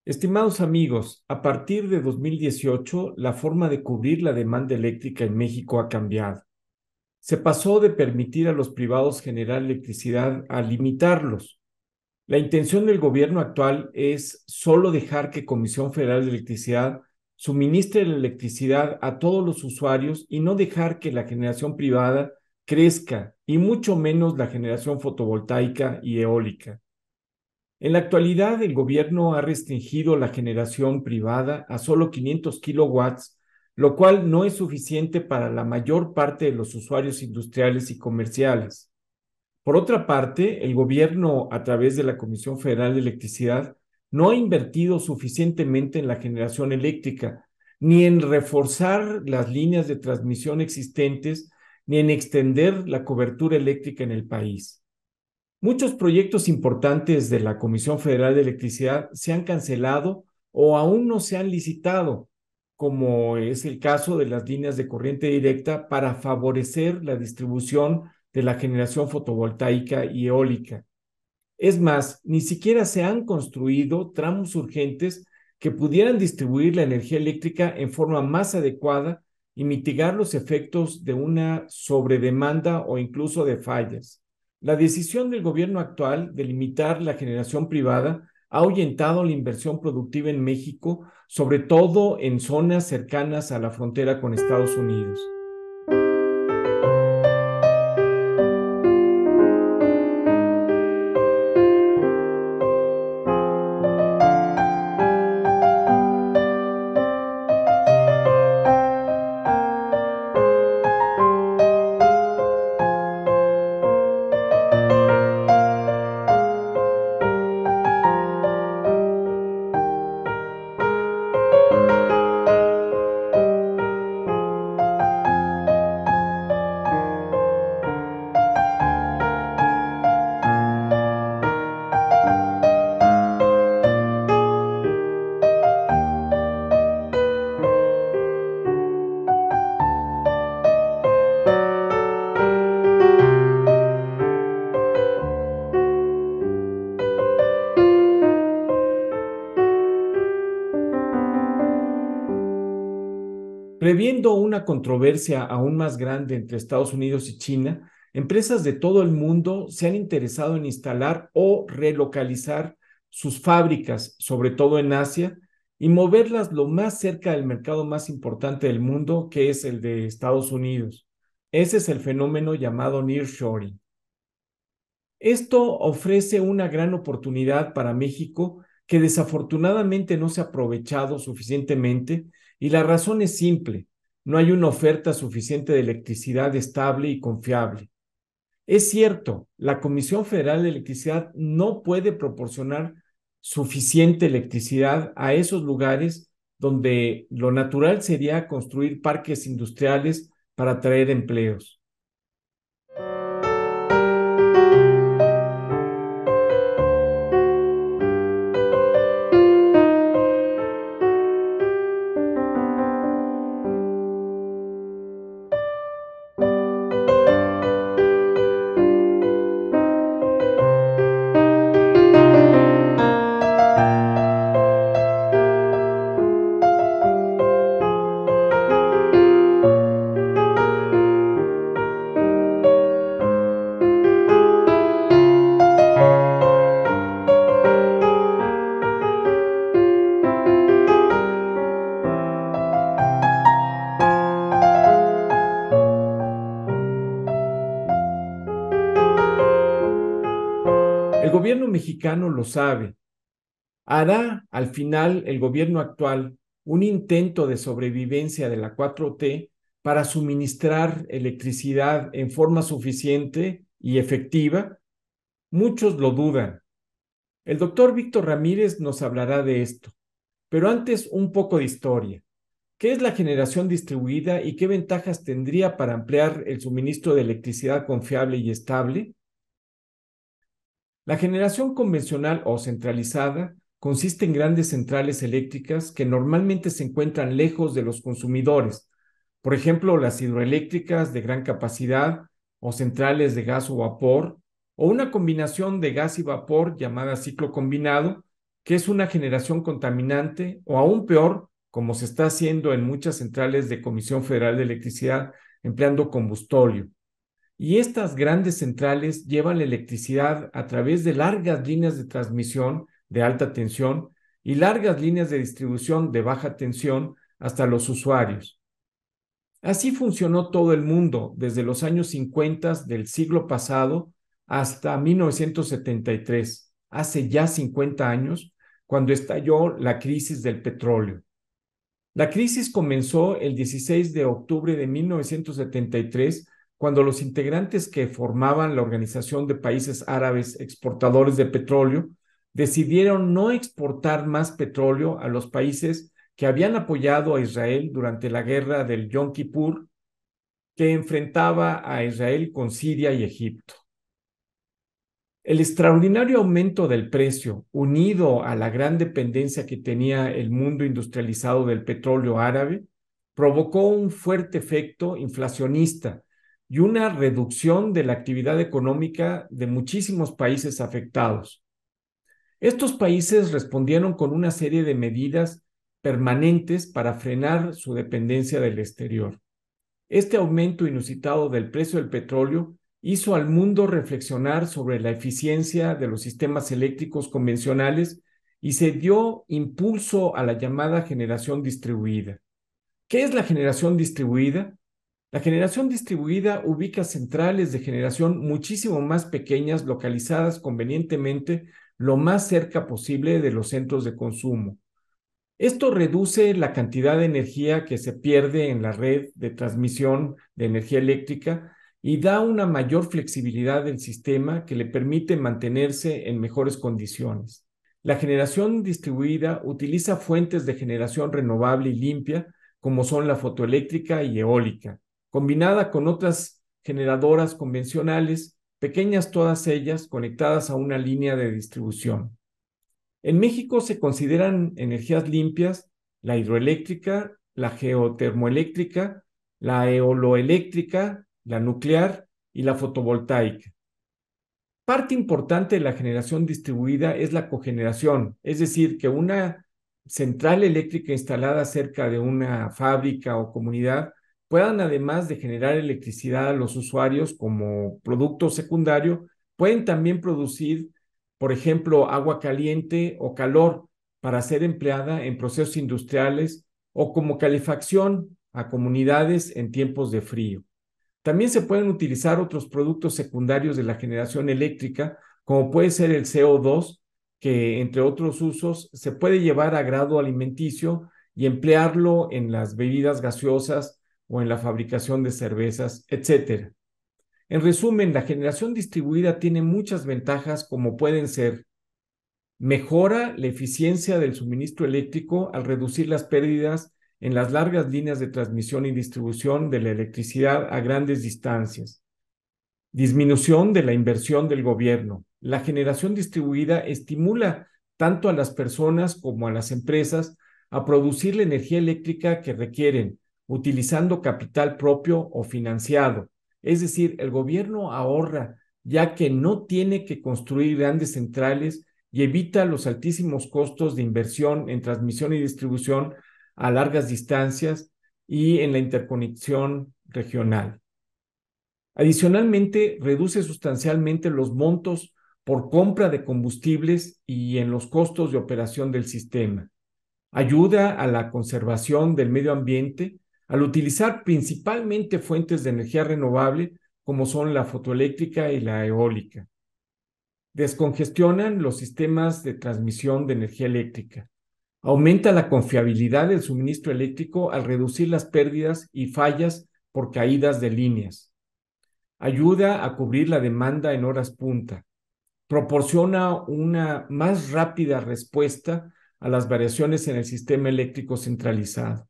Estimados amigos, a partir de 2018, la forma de cubrir la demanda eléctrica en México ha cambiado. Se pasó de permitir a los privados generar electricidad a limitarlos. La intención del gobierno actual es solo dejar que Comisión Federal de Electricidad suministre la electricidad a todos los usuarios y no dejar que la generación privada crezca, y mucho menos la generación fotovoltaica y eólica. En la actualidad, el gobierno ha restringido la generación privada a solo 500 kilowatts, lo cual no es suficiente para la mayor parte de los usuarios industriales y comerciales. Por otra parte, el gobierno, a través de la Comisión Federal de Electricidad, no ha invertido suficientemente en la generación eléctrica, ni en reforzar las líneas de transmisión existentes, ni en extender la cobertura eléctrica en el país. Muchos proyectos importantes de la Comisión Federal de Electricidad se han cancelado o aún no se han licitado, como es el caso de las líneas de corriente directa para favorecer la distribución de la generación fotovoltaica y eólica. Es más, ni siquiera se han construido tramos urgentes que pudieran distribuir la energía eléctrica en forma más adecuada y mitigar los efectos de una sobredemanda o incluso de fallas. La decisión del gobierno actual de limitar la generación privada ha ahuyentado la inversión productiva en México, sobre todo en zonas cercanas a la frontera con Estados Unidos. Previendo una controversia aún más grande entre Estados Unidos y China, empresas de todo el mundo se han interesado en instalar o relocalizar sus fábricas, sobre todo en Asia, y moverlas lo más cerca del mercado más importante del mundo, que es el de Estados Unidos. Ese es el fenómeno llamado nearshoring. Esto ofrece una gran oportunidad para México que desafortunadamente no se ha aprovechado suficientemente, y la razón es simple: no hay una oferta suficiente de electricidad estable y confiable. Es cierto, la Comisión Federal de Electricidad no puede proporcionar suficiente electricidad a esos lugares donde lo natural sería construir parques industriales para atraer empleos. El gobierno mexicano lo sabe. ¿Hará al final el gobierno actual un intento de sobrevivencia de la 4T para suministrar electricidad en forma suficiente y efectiva? Muchos lo dudan. El doctor Víctor Ramírez nos hablará de esto, pero antes un poco de historia. ¿Qué es la generación distribuida y qué ventajas tendría para ampliar el suministro de electricidad confiable y estable? La generación convencional o centralizada consiste en grandes centrales eléctricas que normalmente se encuentran lejos de los consumidores, por ejemplo, las hidroeléctricas de gran capacidad o centrales de gas o vapor, o una combinación de gas y vapor llamada ciclo combinado, que es una generación contaminante, o aún peor, como se está haciendo en muchas centrales de Comisión Federal de Electricidad, empleando combustóleo. Y estas grandes centrales llevan la electricidad a través de largas líneas de transmisión de alta tensión y largas líneas de distribución de baja tensión hasta los usuarios. Así funcionó todo el mundo desde los años 50 del siglo pasado hasta 1973, hace ya 50 años, cuando estalló la crisis del petróleo. La crisis comenzó el 16 de octubre de 1973, cuando los integrantes que formaban la Organización de Países Árabes Exportadores de Petróleo decidieron no exportar más petróleo a los países que habían apoyado a Israel durante la guerra del Yom Kippur, que enfrentaba a Israel con Siria y Egipto. El extraordinario aumento del precio, unido a la gran dependencia que tenía el mundo industrializado del petróleo árabe, provocó un fuerte efecto inflacionista y una reducción de la actividad económica de muchísimos países afectados. Estos países respondieron con una serie de medidas permanentes para frenar su dependencia del exterior. Este aumento inusitado del precio del petróleo hizo al mundo reflexionar sobre la eficiencia de los sistemas eléctricos convencionales y se dio impulso a la llamada generación distribuida. ¿Qué es la generación distribuida? La generación distribuida ubica centrales de generación muchísimo más pequeñas, localizadas convenientemente lo más cerca posible de los centros de consumo. Esto reduce la cantidad de energía que se pierde en la red de transmisión de energía eléctrica y da una mayor flexibilidad del sistema que le permite mantenerse en mejores condiciones. La generación distribuida utiliza fuentes de generación renovable y limpia, como son la fotoeléctrica y eólica, combinada con otras generadoras convencionales, pequeñas todas ellas conectadas a una línea de distribución. En México se consideran energías limpias la hidroeléctrica, la geotermoeléctrica, la eoloeléctrica, la nuclear y la fotovoltaica. Parte importante de la generación distribuida es la cogeneración, es decir, que una central eléctrica instalada cerca de una fábrica o comunidad puedan, además de generar electricidad a los usuarios como producto secundario, pueden también producir, por ejemplo, agua caliente o calor para ser empleada en procesos industriales o como calefacción a comunidades en tiempos de frío. También se pueden utilizar otros productos secundarios de la generación eléctrica, como puede ser el CO2, que entre otros usos se puede llevar a grado alimenticio y emplearlo en las bebidas gaseosas o en la fabricación de cervezas, etc. En resumen, la generación distribuida tiene muchas ventajas, como pueden ser: mejora la eficiencia del suministro eléctrico al reducir las pérdidas en las largas líneas de transmisión y distribución de la electricidad a grandes distancias. Disminución de la inversión del gobierno. La generación distribuida estimula tanto a las personas como a las empresas a producir la energía eléctrica que requieren, utilizando capital propio o financiado. Es decir, el gobierno ahorra, ya que no tiene que construir grandes centrales y evita los altísimos costos de inversión en transmisión y distribución a largas distancias y en la interconexión regional. Adicionalmente, reduce sustancialmente los montos por compra de combustibles y en los costos de operación del sistema. Ayuda a la conservación del medio ambiente al utilizar principalmente fuentes de energía renovable como son la fotoeléctrica y la eólica. Descongestionan los sistemas de transmisión de energía eléctrica. Aumenta la confiabilidad del suministro eléctrico al reducir las pérdidas y fallas por caídas de líneas. Ayuda a cubrir la demanda en horas punta. Proporciona una más rápida respuesta a las variaciones en el sistema eléctrico centralizado.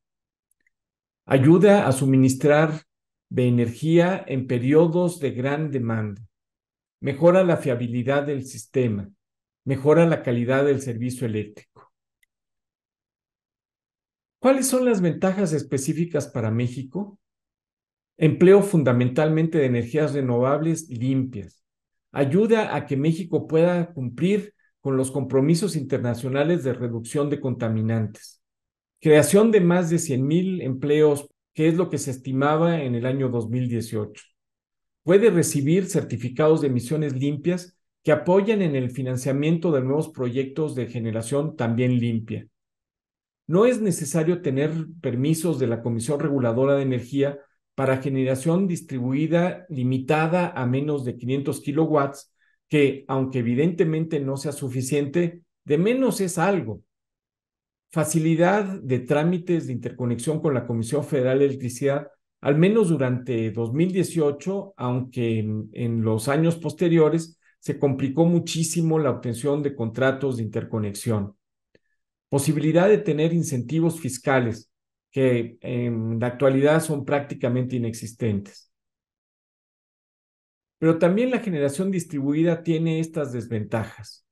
Ayuda a suministrar de energía en periodos de gran demanda. Mejora la fiabilidad del sistema. Mejora la calidad del servicio eléctrico. ¿Cuáles son las ventajas específicas para México? Empleo fundamentalmente de energías renovables limpias. Ayuda a que México pueda cumplir con los compromisos internacionales de reducción de contaminantes. Creación de más de 100,000 empleos, que es lo que se estimaba en el año 2018. Puede recibir certificados de emisiones limpias que apoyan en el financiamiento de nuevos proyectos de generación también limpia. No es necesario tener permisos de la Comisión Reguladora de Energía para generación distribuida limitada a menos de 500 kilowatts, que, aunque evidentemente no sea suficiente, de menos es algo. Facilidad de trámites de interconexión con la Comisión Federal de Electricidad, al menos durante 2018, aunque en los años posteriores se complicó muchísimo la obtención de contratos de interconexión. Posibilidad de tener incentivos fiscales, que en la actualidad son prácticamente inexistentes. Pero también la generación distribuida tiene estas desventajas.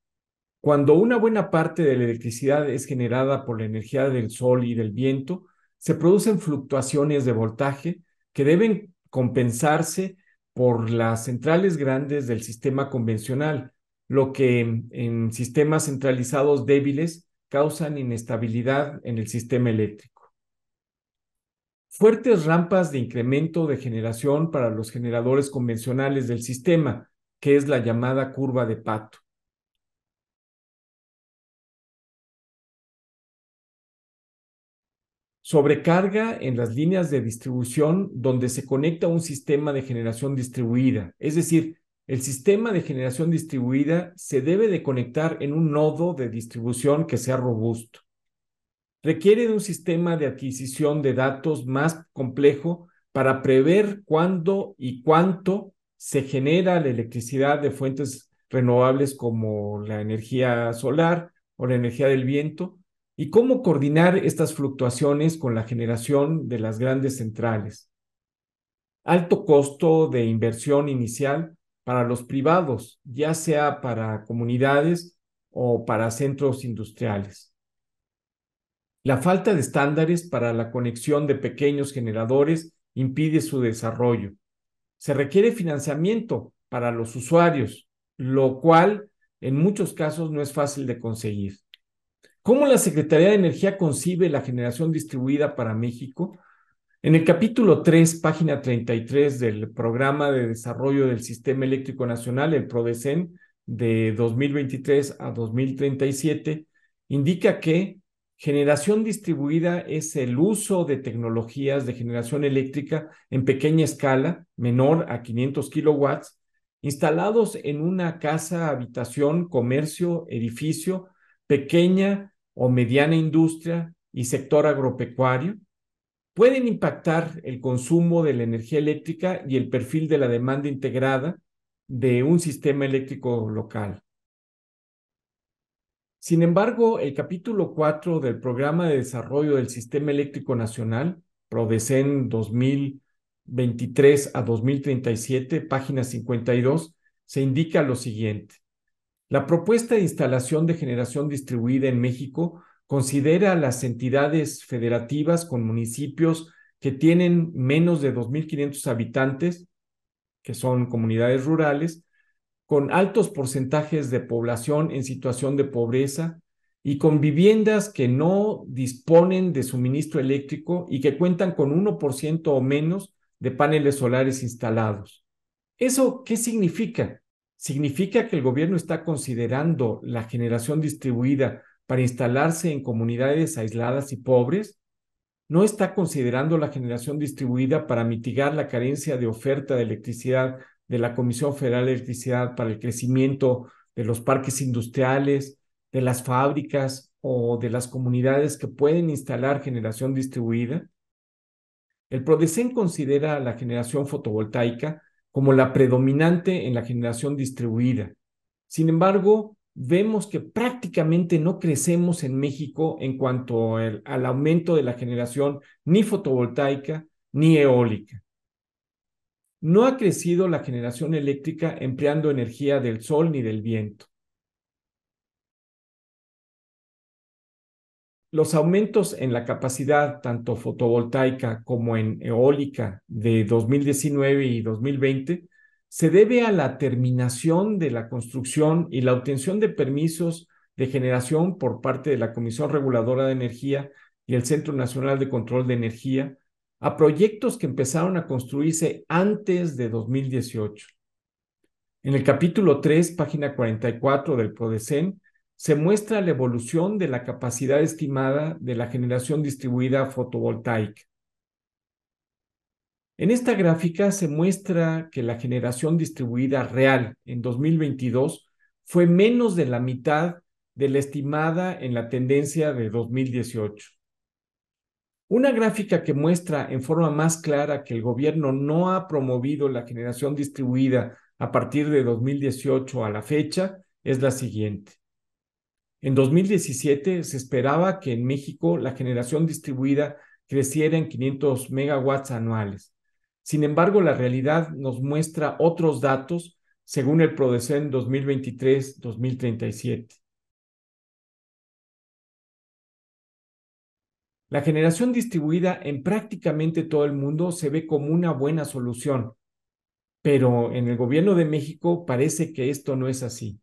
Cuando una buena parte de la electricidad es generada por la energía del sol y del viento, se producen fluctuaciones de voltaje que deben compensarse por las centrales grandes del sistema convencional, lo que en sistemas centralizados débiles causan inestabilidad en el sistema eléctrico. Fuertes rampas de incremento de generación para los generadores convencionales del sistema, que es la llamada curva de Pato. Sobrecarga en las líneas de distribución donde se conecta un sistema de generación distribuida. Es decir, el sistema de generación distribuida se debe de conectar en un nodo de distribución que sea robusto. Requiere de un sistema de adquisición de datos más complejo para prever cuándo y cuánto se genera la electricidad de fuentes renovables como la energía solar o la energía del viento, y cómo coordinar estas fluctuaciones con la generación de las grandes centrales. Alto costo de inversión inicial para los privados, ya sea para comunidades o para centros industriales. La falta de estándares para la conexión de pequeños generadores impide su desarrollo. Se requiere financiamiento para los usuarios, lo cual en muchos casos no es fácil de conseguir. ¿Cómo la Secretaría de Energía concibe la generación distribuida para México? En el capítulo 3, página 33 del Programa de Desarrollo del Sistema Eléctrico Nacional, el PRODECEN, de 2023 a 2037, indica que generación distribuida es el uso de tecnologías de generación eléctrica en pequeña escala, menor a 500 kilowatts, instalados en una casa, habitación, comercio, edificio, pequeña o mediana industria y sector agropecuario. Pueden impactar el consumo de la energía eléctrica y el perfil de la demanda integrada de un sistema eléctrico local. Sin embargo, el capítulo 4 del Programa de Desarrollo del Sistema Eléctrico Nacional, PRODECEN 2023 a 2037, página 52, se indica lo siguiente. La propuesta de instalación de generación distribuida en México considera a las entidades federativas con municipios que tienen menos de 2,500 habitantes, que son comunidades rurales, con altos porcentajes de población en situación de pobreza y con viviendas que no disponen de suministro eléctrico y que cuentan con 1% o menos de paneles solares instalados. ¿Eso qué significa? Significa que el gobierno está considerando la generación distribuida para instalarse en comunidades aisladas y pobres. No está considerando la generación distribuida para mitigar la carencia de oferta de electricidad de la Comisión Federal de Electricidad para el crecimiento de los parques industriales, de las fábricas o de las comunidades que pueden instalar generación distribuida. El PRODECEN considera la generación fotovoltaica como la predominante en la generación distribuida. Sin embargo, vemos que prácticamente no crecemos en México en cuanto al aumento de la generación ni fotovoltaica ni eólica. No ha crecido la generación eléctrica empleando energía del sol ni del viento. Los aumentos en la capacidad tanto fotovoltaica como en eólica de 2019 y 2020 se debe a la terminación de la construcción y la obtención de permisos de generación por parte de la Comisión Reguladora de Energía y el Centro Nacional de Control de Energía a proyectos que empezaron a construirse antes de 2018. En el capítulo 3, página 44 del PRODECEN, se muestra la evolución de la capacidad estimada de la generación distribuida fotovoltaica. En esta gráfica se muestra que la generación distribuida real en 2022 fue menos de la mitad de la estimada en la tendencia de 2018. Una gráfica que muestra en forma más clara que el gobierno no ha promovido la generación distribuida a partir de 2018 a la fecha es la siguiente. En 2017 se esperaba que en México la generación distribuida creciera en 500 megawatts anuales. Sin embargo, la realidad nos muestra otros datos según el PRODECEN 2023-2037. La generación distribuida en prácticamente todo el mundo se ve como una buena solución, pero en el gobierno de México parece que esto no es así.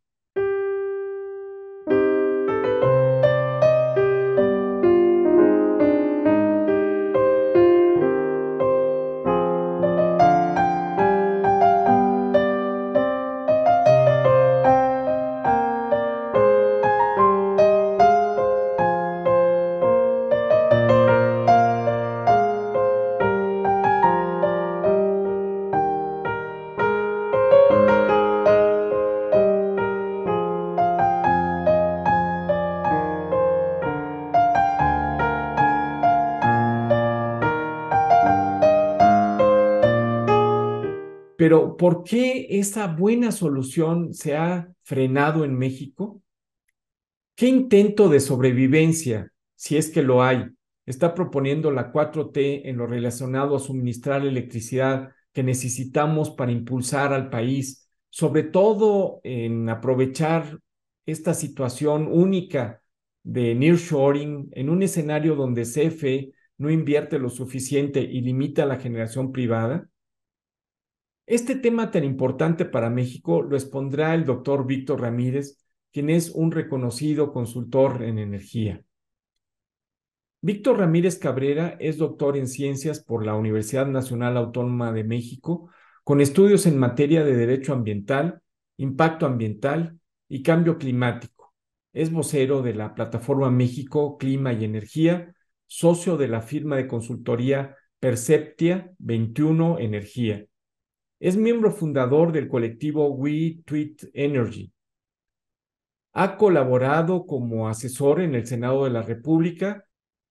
Pero ¿por qué esa buena solución se ha frenado en México? ¿Qué intento de sobrevivencia, si es que lo hay, está proponiendo la 4T en lo relacionado a suministrar electricidad que necesitamos para impulsar al país, sobre todo en aprovechar esta situación única de nearshoring en un escenario donde CFE no invierte lo suficiente y limita la generación privada? Este tema tan importante para México lo expondrá el doctor Víctor Ramírez, quien es un reconocido consultor en energía. Víctor Ramírez Cabrera es doctor en ciencias por la Universidad Nacional Autónoma de México, con estudios en materia de derecho ambiental, impacto ambiental y cambio climático. Es vocero de la plataforma México, Clima y Energía, socio de la firma de consultoría Perceptia 21 Energía. Es miembro fundador del colectivo We Tweet Energy. Ha colaborado como asesor en el Senado de la República,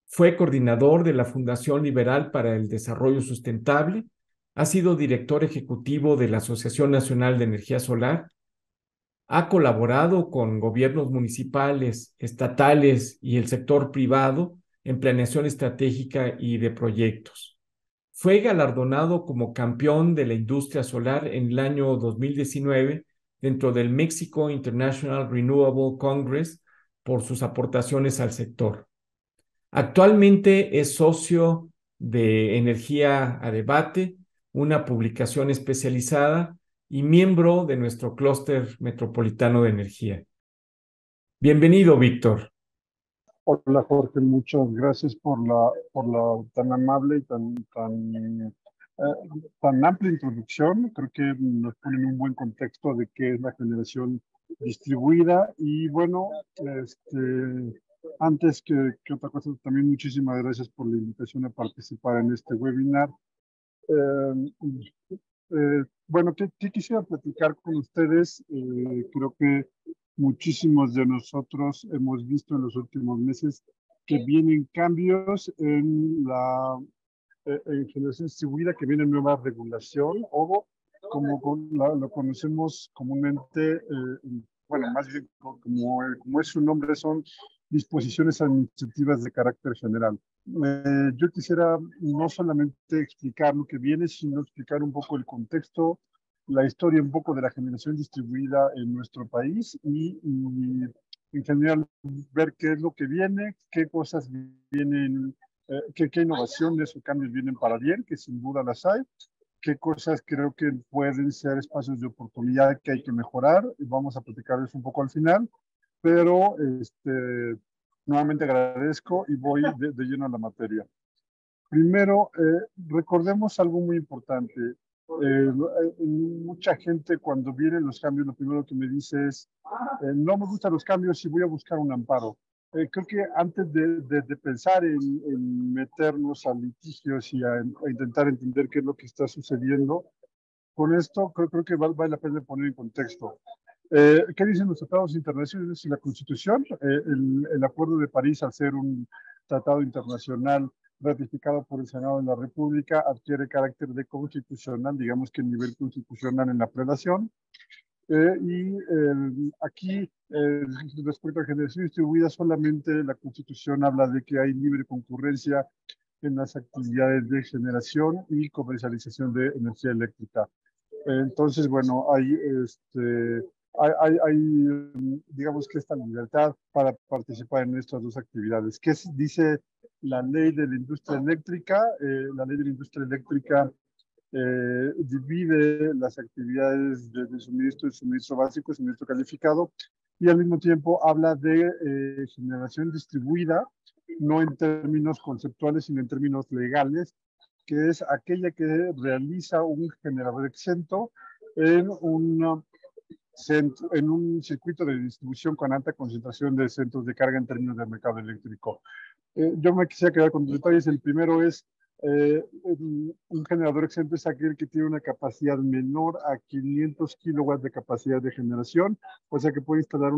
fue coordinador de la Fundación Liberal para el Desarrollo Sustentable, ha sido director ejecutivo de la Asociación Nacional de Energía Solar, ha colaborado con gobiernos municipales, estatales y el sector privado en planeación estratégica y de proyectos. Fue galardonado como campeón de la industria solar en el año 2019 dentro del Mexico International Renewable Congress por sus aportaciones al sector. Actualmente es socio de Energía a Debate, una publicación especializada y miembro de nuestro clúster metropolitano de energía. Bienvenido, Víctor. Hola Jorge, muchas gracias por la tan amable y tan amplia introducción. Creo que nos pone en un buen contexto de qué es la generación distribuida. Y bueno, antes que otra cosa, también muchísimas gracias por la invitación a participar en este webinar. Bueno, ¿qué quisiera platicar con ustedes? Creo que muchísimos de nosotros hemos visto en los últimos meses que vienen cambios en generación distribuida, que viene nueva regulación o como lo conocemos comúnmente, bueno, más bien como es su nombre, son disposiciones administrativas de carácter general. Yo quisiera no solamente explicar lo que viene, sino explicar un poco el contexto, la historia un poco de la generación distribuida en nuestro país y en general ver qué es lo que viene, qué cosas vienen, qué innovaciones o cambios vienen para bien, que sin duda las hay, qué cosas creo que pueden ser espacios de oportunidad que hay que mejorar. Y vamos a platicar eso un poco al final, pero nuevamente agradezco y voy de lleno a la materia. Primero, recordemos algo muy importante. Mucha gente cuando vienen los cambios, lo primero que me dice es, no me gustan los cambios y voy a buscar un amparo. Creo que antes de pensar en meternos a litigios y a intentar entender qué es lo que está sucediendo, con esto creo que vale la pena poner en contexto. ¿Qué dicen los tratados internacionales y la Constitución? El Acuerdo de París, al ser un tratado internacional ratificado por el Senado de la República, adquiere carácter de constitucional, digamos que el nivel constitucional en la prelación. Aquí, respecto a generación distribuida, solamente la Constitución habla de que hay libre concurrencia en las actividades de generación y comercialización de energía eléctrica. Entonces, bueno, digamos que esta libertad para participar en estas dos actividades. ¿Qué dice la ley de la industria eléctrica? La ley de la industria eléctrica divide las actividades de suministro básico y suministro calificado, y al mismo tiempo habla de generación distribuida, no en términos conceptuales, sino en términos legales, que es aquella que realiza un generador exento en en un circuito de distribución con alta concentración de centros de carga en términos del mercado eléctrico. Yo me quisiera quedar con dos detalles. El primero es un generador exento es aquel que tiene una capacidad menor a 500 kilowatts de capacidad de generación, o sea que puede instalar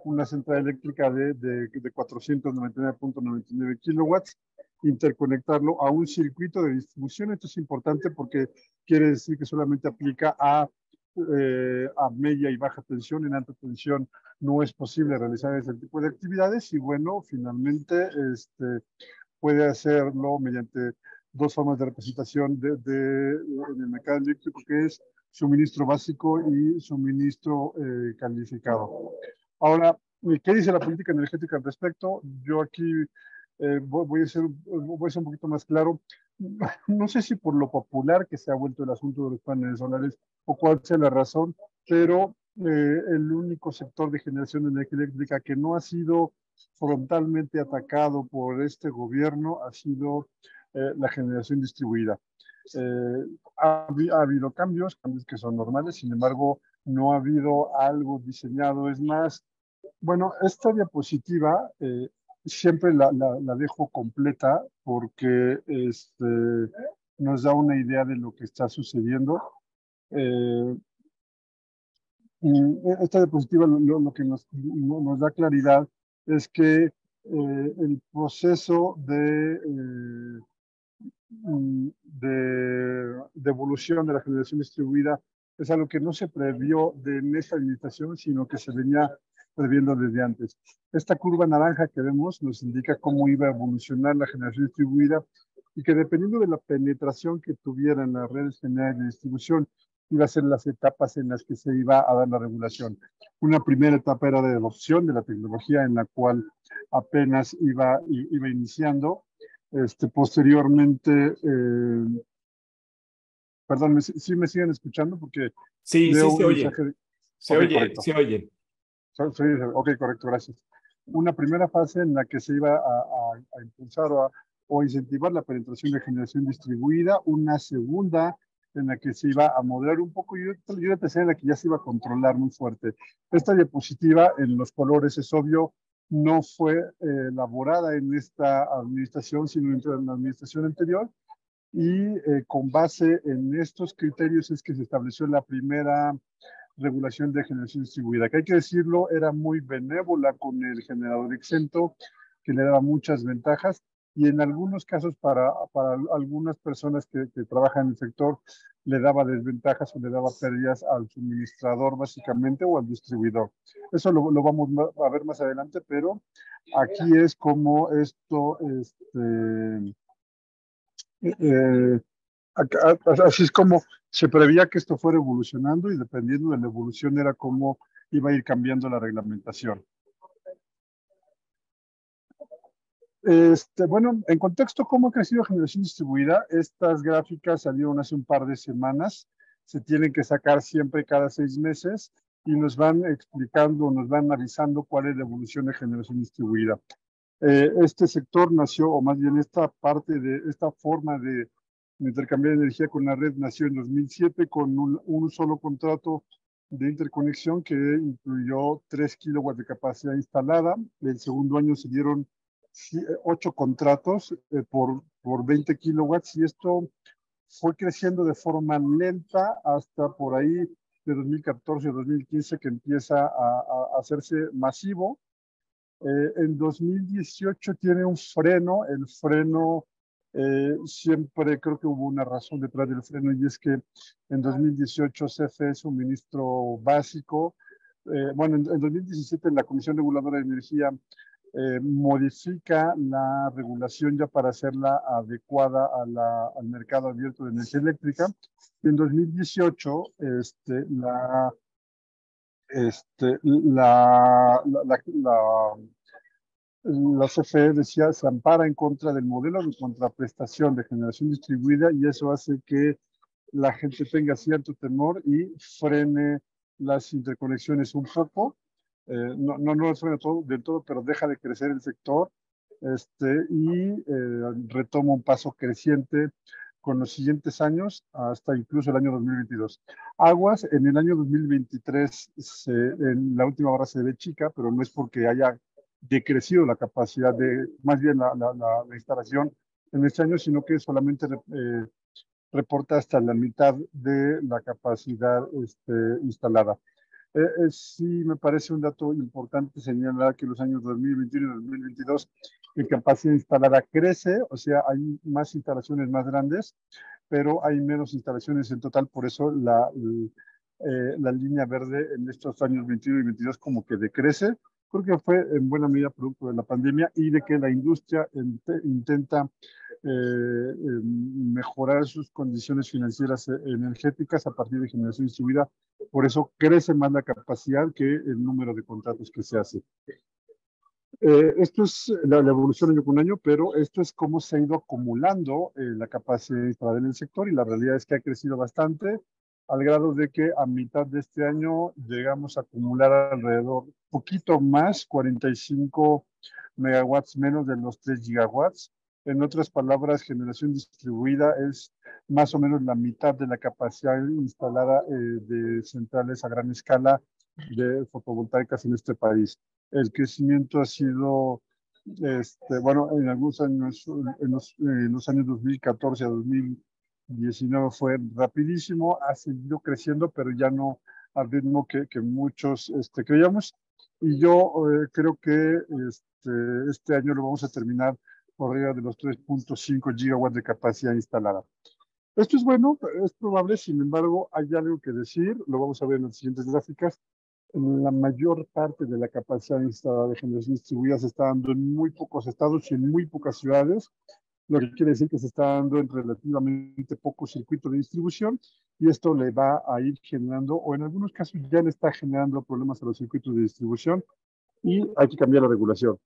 una central eléctrica de 499.99 kilowatts, interconectarlo a un circuito de distribución. Esto es importante porque quiere decir que solamente aplica a media y baja tensión. En alta tensión no es posible realizar ese tipo de actividades, y bueno, finalmente puede hacerlo mediante dos formas de representación en el mercado eléctrico, que es suministro básico y suministro calificado. Ahora, ¿qué dice la política energética al respecto? Yo aquí voy a ser un poquito más claro. No sé si por lo popular que se ha vuelto el asunto de los paneles solares o cuál sea la razón, pero el único sector de generación de energía eléctrica que no ha sido frontalmente atacado por este gobierno ha sido la generación distribuida. Ha habido cambios que son normales, sin embargo, no ha habido algo diseñado. Es más, bueno, esta diapositiva siempre la dejo completa porque nos da una idea de lo que está sucediendo. Eh, Esta diapositiva lo que nos da claridad es que el proceso de evolución de la generación distribuida es algo que no se previó en esta administración, sino que se venía previendo desde antes. Esta curva naranja que vemos nos indica cómo iba a evolucionar la generación distribuida, y que dependiendo de la penetración que tuviera en las redes generales de distribución, iba a ser las etapas en las que se iba a dar la regulación. Una primera etapa era de adopción de la tecnología, en la cual apenas iba iniciando. Posteriormente, perdón, ¿sí me siguen escuchando? Porque Sí, leo sí, un mensaje. se Ok, oye, correcto. se oye. Ok, correcto, gracias. Una primera fase en la que se iba a impulsar o incentivar la penetración de generación distribuida, una segunda en la que se iba a moderar un poco, y una tercera en la que ya se iba a controlar muy fuerte. Esta diapositiva en los colores, es obvio, no fue elaborada en esta administración, sino en la administración anterior, y con base en estos criterios es que se estableció la primera regulación de generación distribuida, que hay que decirlo, era muy benévola con el generador exento, que le daba muchas ventajas, y en algunos casos para algunas personas que trabajan en el sector le daba desventajas o le daba pérdidas al suministrador básicamente, o al distribuidor. Eso lo vamos a ver más adelante, pero aquí es como esto, eh, así es como se preveía que esto fuera evolucionando, y dependiendo de la evolución era cómo iba a ir cambiando la reglamentación. Bueno, en contexto, ¿cómo ha crecido generación distribuida? Estas gráficas salieron hace un par de semanas, se tienen que sacar siempre cada 6 meses y nos van explicando, nos van avisando cuál es la evolución de generación distribuida. Este sector nació, o más bien esta parte de esta forma de intercambiar energía con la red nació en 2007 con un solo contrato de interconexión que incluyó 3 kilowatts de capacidad instalada. El segundo año se dieron 8 contratos por 20 kilowatts y esto fue creciendo de forma lenta hasta por ahí de 2014 o 2015 que empieza a hacerse masivo. En 2018 tiene un freno, el freno siempre creo que hubo una razón detrás del freno y es que en 2018 CFE suministro básico, bueno, en 2017 la Comisión Reguladora de Energía modifica la regulación ya para hacerla adecuada al mercado abierto de energía eléctrica. Y en 2018, la CFE decía se ampara en contra del modelo de contraprestación de generación distribuida y eso hace que la gente tenga cierto temor y frene las interconexiones un poco. No frena todo, del todo, pero deja de crecer el sector retoma un paso creciente con los siguientes años hasta incluso el año 2022. Aguas, en el año 2023, en la última hora se ve chica, pero no es porque haya decrecido la capacidad más bien la instalación en este año, sino que solamente reporta hasta la mitad de la capacidad instalada. Sí me parece un dato importante señalar que los años 2021 y 2022 la capacidad instalada crece, o sea, hay más instalaciones más grandes, pero hay menos instalaciones en total, por eso la línea verde en estos años 21 y 22 como que decrece. Creo que fue en buena medida producto de la pandemia y de que la industria intenta mejorar sus condiciones financieras energéticas a partir de generación distribuida. Por eso crece más la capacidad que el número de contratos que se hace. Esto es la evolución año con año, pero esto es cómo se ha ido acumulando la capacidad instalada en el sector y la realidad es que ha crecido bastante al grado de que a mitad de este año llegamos a acumular alrededor, poquito más, 45 megawatts menos de los 3 gigawatts. En otras palabras, generación distribuida es más o menos la mitad de la capacidad instalada de centrales a gran escala de fotovoltaicas en este país. El crecimiento ha sido, bueno, en algunos años, en los años 2014 a 2019 fue rapidísimo, ha seguido creciendo, pero ya no al ritmo que muchos creíamos. Y yo creo que este año lo vamos a terminar por arriba de los 3.5 gigawatts de capacidad instalada. Esto es bueno, es probable, sin embargo, hay algo que decir, lo vamos a ver en las siguientes gráficas. La mayor parte de la capacidad instalada de generación distribuida se está dando en muy pocos estados y en muy pocas ciudades, lo que quiere decir que se está dando en relativamente pocos circuitos de distribución y esto le va a ir generando, o en algunos casos ya le está generando problemas a los circuitos de distribución y hay que cambiar la regulación.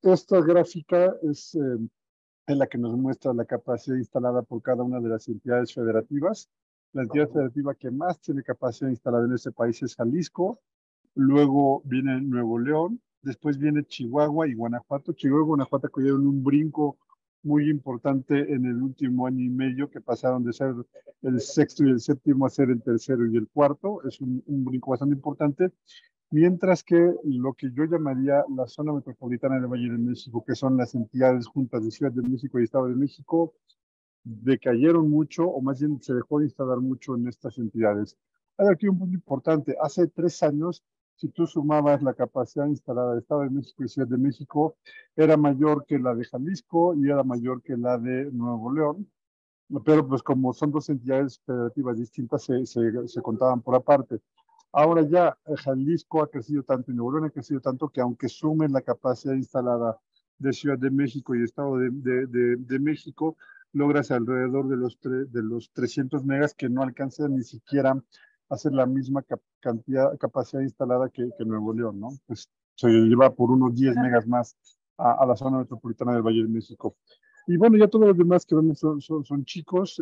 Esta gráfica es la que nos muestra la capacidad instalada por cada una de las entidades federativas. La entidad federativa que más tiene capacidad instalada en este país es Jalisco, luego viene Nuevo León, después viene Chihuahua y Guanajuato. Chihuahua y Guanajuato dieron un brinco muy importante en el último año y medio, que pasaron de ser el sexto y el séptimo a ser el tercero y el cuarto. Es un brinco bastante importante. Mientras que lo que yo llamaría la zona metropolitana del Valle de México, que son las entidades juntas de Ciudad de México y Estado de México, decayeron mucho, o más bien se dejó de instalar mucho en estas entidades. Hay aquí un punto importante. Hace 3 años, si tú sumabas la capacidad instalada de Estado de México y Ciudad de México, era mayor que la de Jalisco y era mayor que la de Nuevo León. Pero pues como son dos entidades federativas distintas, se contaban por aparte. Ahora ya Jalisco ha crecido tanto y Nuevo León ha crecido tanto que aunque sumen la capacidad instalada de Ciudad de México y Estado de México, logras alrededor de los 300 megas que no alcanzan ni siquiera a hacer la misma capacidad instalada que Nuevo León, ¿no? Pues se lleva por unos 10 megas más a la zona metropolitana del Valle de México. Y bueno, ya todos los demás que vemos son chicos.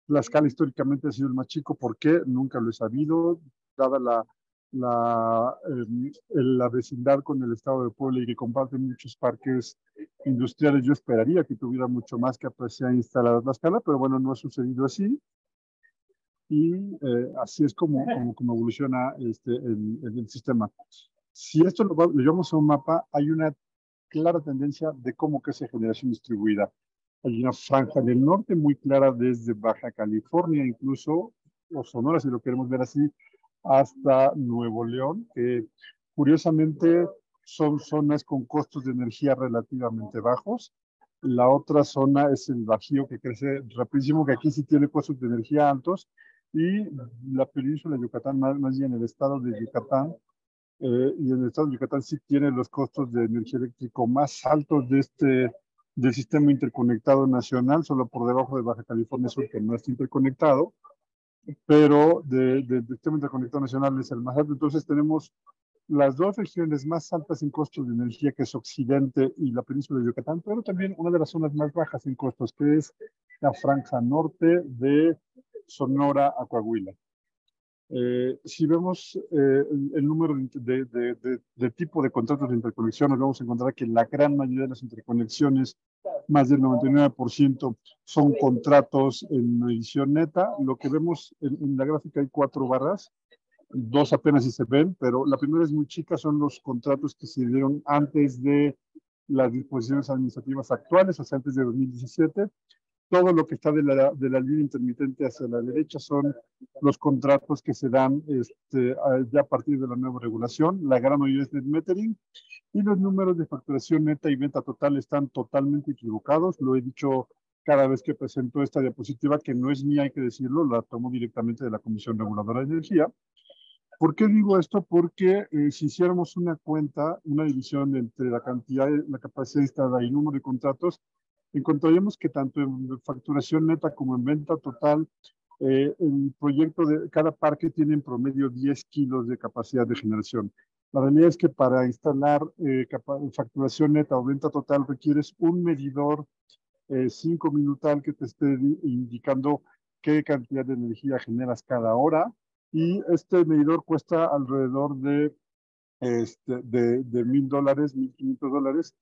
Tlaxcala históricamente ha sido el más chico. ¿Por qué? Nunca lo he sabido, dada la vecindad con el estado de Puebla y que comparten muchos parques industriales. Yo esperaría que tuviera mucho más capacidad instalada Tlaxcala, pero bueno, no ha sucedido así. Y así es como evoluciona el sistema. Si esto lo llevamos a un mapa, hay una clara tendencia de cómo crece generación distribuida. Hay una franja del norte muy clara desde Baja California, incluso, o Sonora, si lo queremos ver así, hasta Nuevo León, que curiosamente son zonas con costos de energía relativamente bajos. La otra zona es el Bajío, que crece rapidísimo, que aquí sí tiene costos de energía altos, y la península de Yucatán, más bien el estado de Yucatán, y en el estado de Yucatán sí tiene los costos de energía eléctrica más altos del sistema interconectado nacional, solo por debajo de Baja California Sur, que no está interconectado, pero del sistema interconectado nacional es el más alto. Entonces tenemos las dos regiones más altas en costos de energía, que es Occidente y la península de Yucatán, pero también una de las zonas más bajas en costos, que es la franja norte de Sonora a Coahuila. Si vemos el número de tipo de contratos de interconexión, nos vamos a encontrar que la gran mayoría de las interconexiones, más del 99%, son contratos en edición neta. Lo que vemos en la gráfica hay 4 barras, 2 apenas si se ven, pero la primera es muy chica, son los contratos que se dieron antes de las disposiciones administrativas actuales, o sea, antes de 2017. Todo lo que está de la línea intermitente hacia la derecha son los contratos que se dan ya a partir de la nueva regulación. La gran mayoría es net metering, y los números de facturación neta y venta total están totalmente equivocados. Lo he dicho cada vez que presento esta diapositiva, que no es mía, hay que decirlo, la tomo directamente de la Comisión Reguladora de Energía. ¿Por qué digo esto? Porque si hiciéramos una cuenta, una división entre la cantidad, la capacidad instalada y el número de contratos, encontraríamos que tanto en facturación neta como en venta total, el proyecto de cada parque tiene en promedio 10 kilos de capacidad de generación. La realidad es que para instalar facturación neta o venta total requieres un medidor 5 minutal que te esté indicando qué cantidad de energía generas cada hora, y este medidor cuesta alrededor de $1,000, $1,500.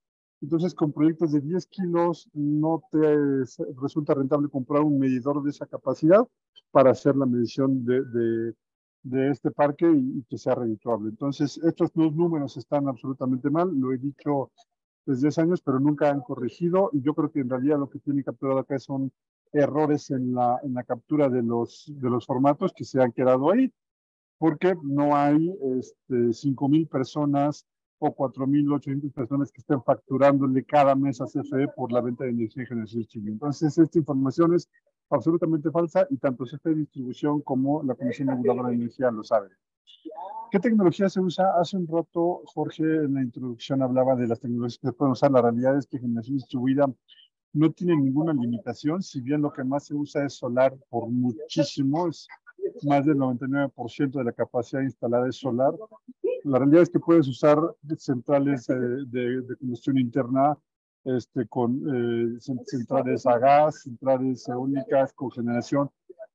Entonces, con proyectos de 10 kilos, no te resulta rentable comprar un medidor de esa capacidad para hacer la medición de este parque y que sea redituable. Entonces, estos dos números están absolutamente mal, lo he dicho desde hace años, pero nunca han corregido, y yo creo que en realidad lo que tiene capturado acá son errores en la captura de los formatos que se han quedado ahí, porque no hay 5,000 personas o 4,800 personas que estén facturándole cada mes a CFE por la venta de energía en generación distribuida. Entonces, esta información es absolutamente falsa, y tanto CFE Distribución como la Comisión Reguladora de Energía lo saben. ¿Qué tecnología se usa? Hace un rato Jorge en la introducción hablaba de las tecnologías que se pueden usar. La realidad es que generación distribuida no tiene ninguna limitación, si bien lo que más se usa es solar por muchísimo, es más del 99% de la capacidad instalada es solar. La realidad es que puedes usar centrales de combustión interna, con centrales a gas, centrales eólicas, cogeneración,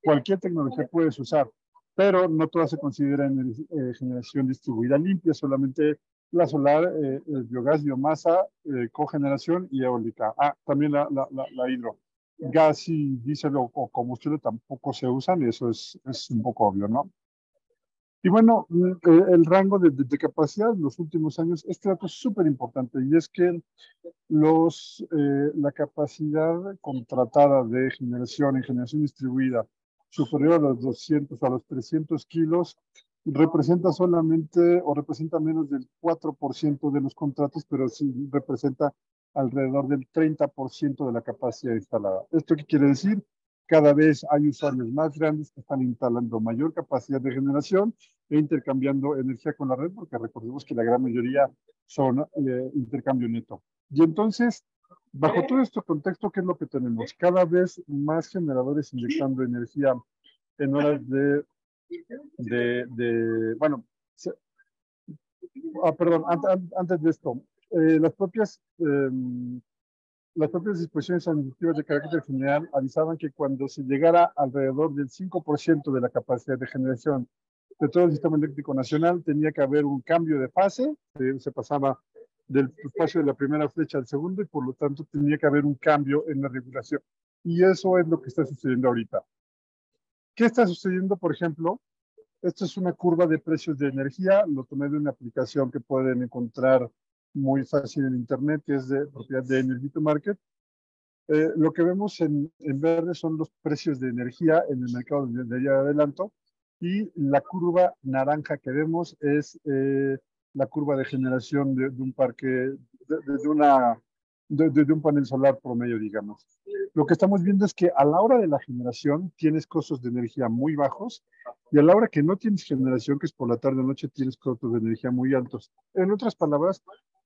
cualquier tecnología puedes usar, pero no todas se consideran generación distribuida limpia, solamente la solar, el biogás, biomasa, cogeneración y eólica. También la hidro. Gas y diésel o combustible tampoco se usan, y eso es un poco obvio, ¿no? Y bueno, el rango de capacidad en los últimos años, este dato es súper importante, y es que la capacidad contratada de generación en generación distribuida superior a los 200 a los 300 kilos representa solamente, o representa menos del 4% de los contratos, pero sí representa alrededor del 30% de la capacidad instalada. ¿Esto qué quiere decir? Cada vez hay usuarios más grandes que están instalando mayor capacidad de generación e intercambiando energía con la red, porque recordemos que la gran mayoría son intercambio neto. Y entonces, bajo todo este contexto, ¿qué es lo que tenemos? Cada vez más generadores inyectando energía en horas bueno, perdón, antes de esto, las propias las propias disposiciones administrativas de carácter general avisaban que cuando se llegara alrededor del 5% de la capacidad de generación de todo el sistema eléctrico nacional, tenía que haber un cambio de fase, se pasaba del espacio de la primera flecha al segundo y por lo tanto tenía que haber un cambio en la regulación. Y eso es lo que está sucediendo ahorita. ¿Qué está sucediendo, por ejemplo? Esto es una curva de precios de energía, lo tomé de una aplicación que pueden encontrar muy fácil en internet, que es de propiedad de Energy to Market. Lo que vemos en verde son los precios de energía en el mercado de día de adelanto y la curva naranja que vemos es la curva de generación de un parque, de un panel solar promedio, digamos. Lo que estamos viendo es que a la hora de la generación tienes costos de energía muy bajos y a la hora que no tienes generación, que es por la tarde o noche, tienes costos de energía muy altos. En otras palabras,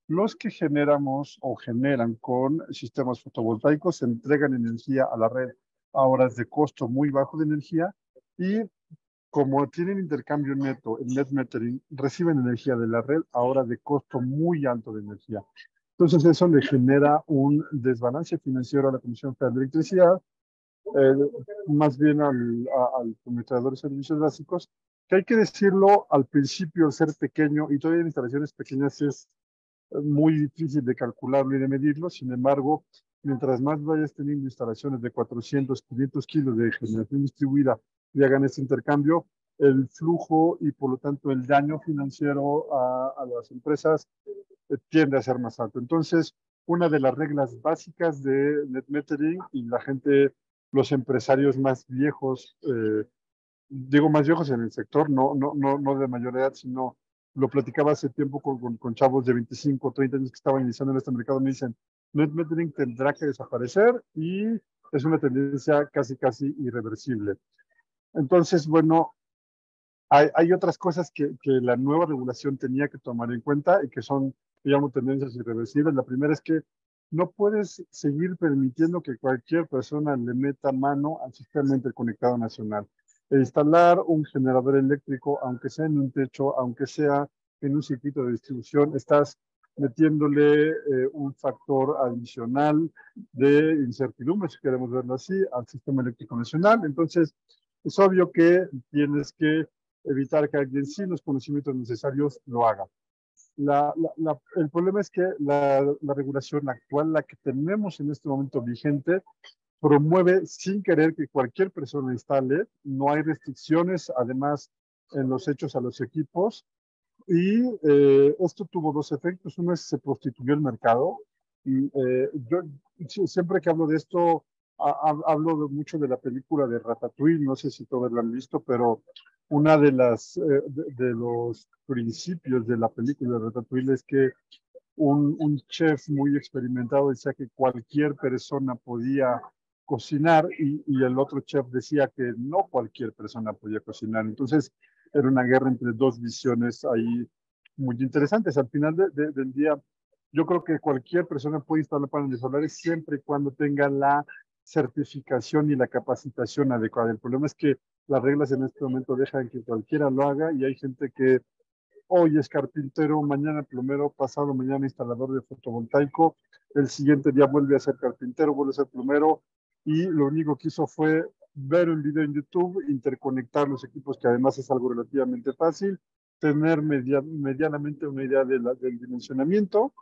los que generamos o generan con sistemas fotovoltaicos entregan energía a la red a horas de costo muy bajo de energía y como tienen intercambio neto, el net metering, reciben energía de la red a horas de costo muy alto de energía. Entonces eso le genera un desbalance financiero a la Comisión Federal de Electricidad, eh, más bien al Administrador de Servicios Básicos, que hay que decirlo al principio, al ser pequeño, y todavía en instalaciones pequeñas es muy difícil de calcularlo y de medirlo. Sin embargo, mientras más vayas teniendo instalaciones de 400, 500 kilos de generación distribuida y hagan este intercambio, el flujo y por lo tanto el daño financiero a las empresas tiende a ser más alto. Entonces, una de las reglas básicas de net metering y la gente, los empresarios más viejos, digo más viejos en el sector, no de mayor edad, sino lo platicaba hace tiempo con chavos de 25 o 30 años que estaban iniciando en este mercado, me dicen, net metering tendrá que desaparecer y es una tendencia casi irreversible. Entonces, bueno, hay otras cosas que la nueva regulación tenía que tomar en cuenta y que son, digamos, tendencias irreversibles. La primera es que no puedes seguir permitiendo que cualquier persona le meta mano al sistema interconectado nacional. E instalar un generador eléctrico, aunque sea en un techo, aunque sea en un circuito de distribución, estás metiéndole un factor adicional de incertidumbre, si queremos verlo así, al sistema eléctrico nacional. Entonces, es obvio que tienes que evitar que alguien sin los conocimientos necesarios lo haga. El problema es que la regulación actual, la que tenemos en este momento vigente, promueve sin querer que cualquier persona instale, no hay restricciones además en los hechos a los equipos y esto tuvo dos efectos. Uno es que se prostituyó el mercado y yo siempre que hablo de esto hablo mucho de la película de Ratatouille, no sé si todos la han visto, pero una de los principios de la película de Ratatouille es que un chef muy experimentado decía que cualquier persona podía cocinar y el otro chef decía que no cualquier persona podía cocinar. Entonces era una guerra entre dos visiones ahí muy interesantes. Al final del día, yo creo que cualquier persona puede instalar paneles solares siempre y cuando tenga la certificación y la capacitación adecuada. El problema es que las reglas en este momento dejan que cualquiera lo haga y hay gente que hoy es carpintero, mañana plomero, pasado mañana instalador de fotovoltaico, el siguiente día vuelve a ser carpintero, vuelve a ser plomero y lo único que hizo fue ver un video en YouTube, interconectar los equipos, que además es algo relativamente fácil, tener medianamente una idea del dimensionamiento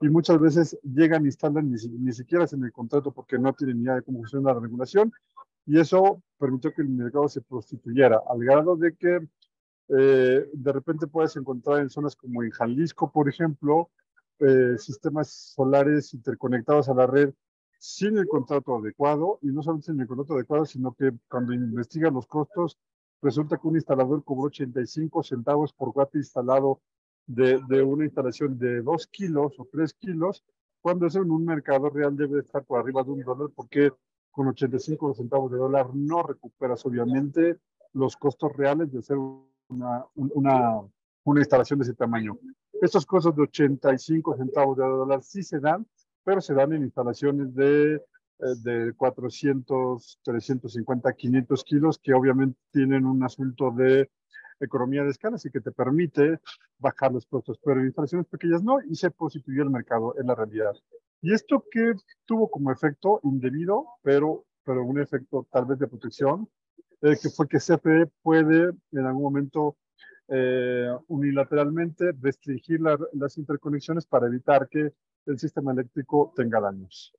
y muchas veces llegan, instalan, ni siquiera hacen el contrato porque no tienen ni idea de cómo funciona la regulación y eso permitió que el mercado se prostituyera al grado de que de repente puedes encontrar en zonas como en Jalisco, por ejemplo, sistemas solares interconectados a la red sin el contrato adecuado, y no solamente sin el contrato adecuado, sino que cuando investigan los costos, resulta que un instalador cobró 85 centavos por watt instalado de una instalación de 2 kilos o 3 kilos, cuando eso en un mercado real debe estar por arriba de $1, porque con 85 centavos de dólar no recuperas obviamente los costos reales de hacer una instalación de ese tamaño. Estos costos de 85 centavos de dólar sí se dan, pero se dan en instalaciones de 400, 350, 500 kilos, que obviamente tienen un asunto de economía de escala, así que te permite bajar los costos, pero en instalaciones pequeñas no, y se prostituyó el mercado en la realidad. Y esto que tuvo como efecto indebido, pero un efecto tal vez de protección, que fue que CFE puede en algún momento unilateralmente restringir las interconexiones para evitar que el sistema eléctrico tenga daños.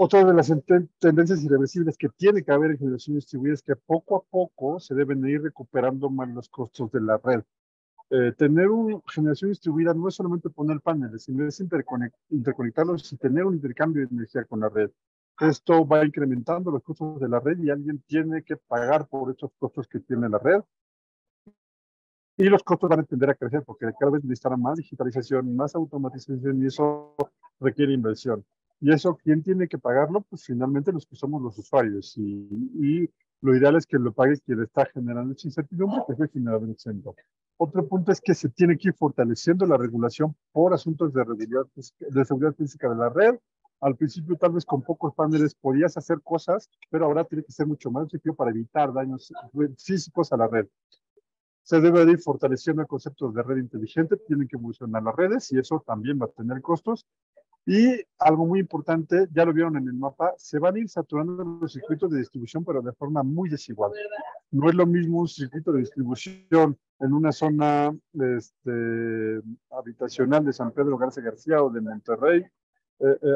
Otra de las tendencias irreversibles que tiene que haber en generación distribuida es que poco a poco se deben ir recuperando más los costos de la red. Tener una generación distribuida no es solamente poner paneles, sino es interconectarlos y tener un intercambio de energía con la red. Esto va incrementando los costos de la red y alguien tiene que pagar por estos costos que tiene la red. Y los costos van a tender a crecer porque cada vez necesitará más digitalización, más automatización y eso requiere inversión. Y eso, ¿quién tiene que pagarlo? Pues finalmente los que somos los usuarios. Y lo ideal es que lo pague quien está generando esa incertidumbre, que es el generador exento. Otro punto es que se tiene que ir fortaleciendo la regulación por asuntos de seguridad física de la red. Al principio, tal vez con pocos paneles podías hacer cosas, pero ahora tiene que ser mucho más efectivo para evitar daños físicos a la red. Se debe de ir fortaleciendo el concepto de red inteligente, tienen que evolucionar las redes y eso también va a tener costos. Y algo muy importante, ya lo vieron en el mapa, se van a ir saturando los circuitos de distribución, pero de forma muy desigual. No es lo mismo un circuito de distribución en una zona habitacional de San Pedro Garza García o de Monterrey,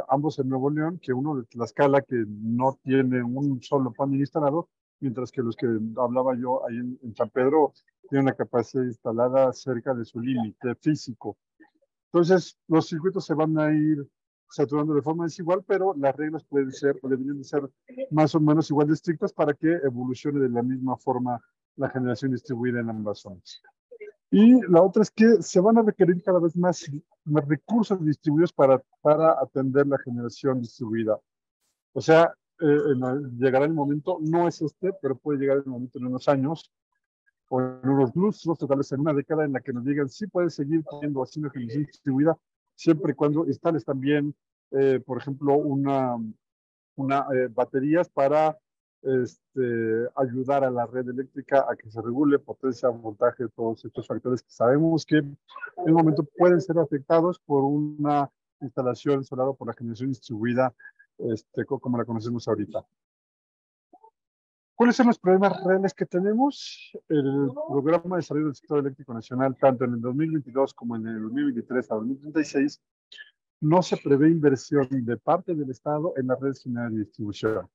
ambos en Nuevo León, que uno de Tlaxcala que no tiene un solo panel instalado, mientras que los que hablaba yo ahí en San Pedro tienen una capacidad instalada cerca de su límite físico. Entonces, los circuitos se van a ir saturando de forma desigual, pero las reglas pueden ser o deberían de ser más o menos igual de estrictas para que evolucione de la misma forma la generación distribuida en ambas zonas. Y la otra es que se van a requerir cada vez más recursos distribuidos para atender la generación distribuida. O sea, llegará el momento, no es pero puede llegar el momento en unos años o en unos lustros, tal vez en una década en la que nos digan sí puedes seguir haciendo generación distribuida siempre y cuando instales también, por ejemplo, baterías para ayudar a la red eléctrica a que se regule potencia, voltaje, todos estos factores que sabemos que en un momento pueden ser afectados por una instalación solar o por la generación distribuida como la conocemos ahorita. ¿Cuáles son los problemas reales que tenemos? El programa de desarrollo del sector eléctrico nacional, tanto en el 2022 como en el 2023 a 2036, no se prevé inversión de parte del Estado en las redes generales de distribución.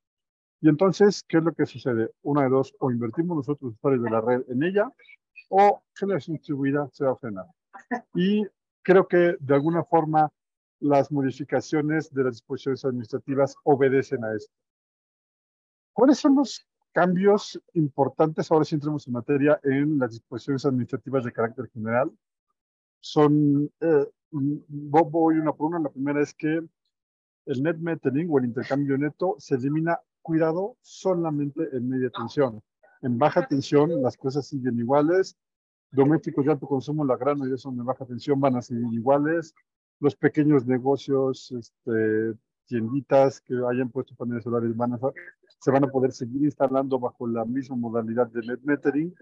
Y entonces, ¿qué es lo que sucede? Una de dos, o invertimos nosotros usuarios de la red en ella, o generación distribuida se va a frenar. Y creo que de alguna forma las modificaciones de las disposiciones administrativas obedecen a esto. ¿Cuáles son los cambios importantes? Ahora sí entremos en materia en las disposiciones administrativas de carácter general. Voy una por una. La primera es que el net metering o el intercambio neto se elimina, cuidado, solamente en media tensión. En baja tensión las cosas siguen iguales. Domésticos de alto consumo, la gran mayoría son de baja tensión, van a seguir iguales. Los pequeños negocios, tienditas que hayan puesto paneles solares se van a poder seguir instalando bajo la misma modalidad de net metering,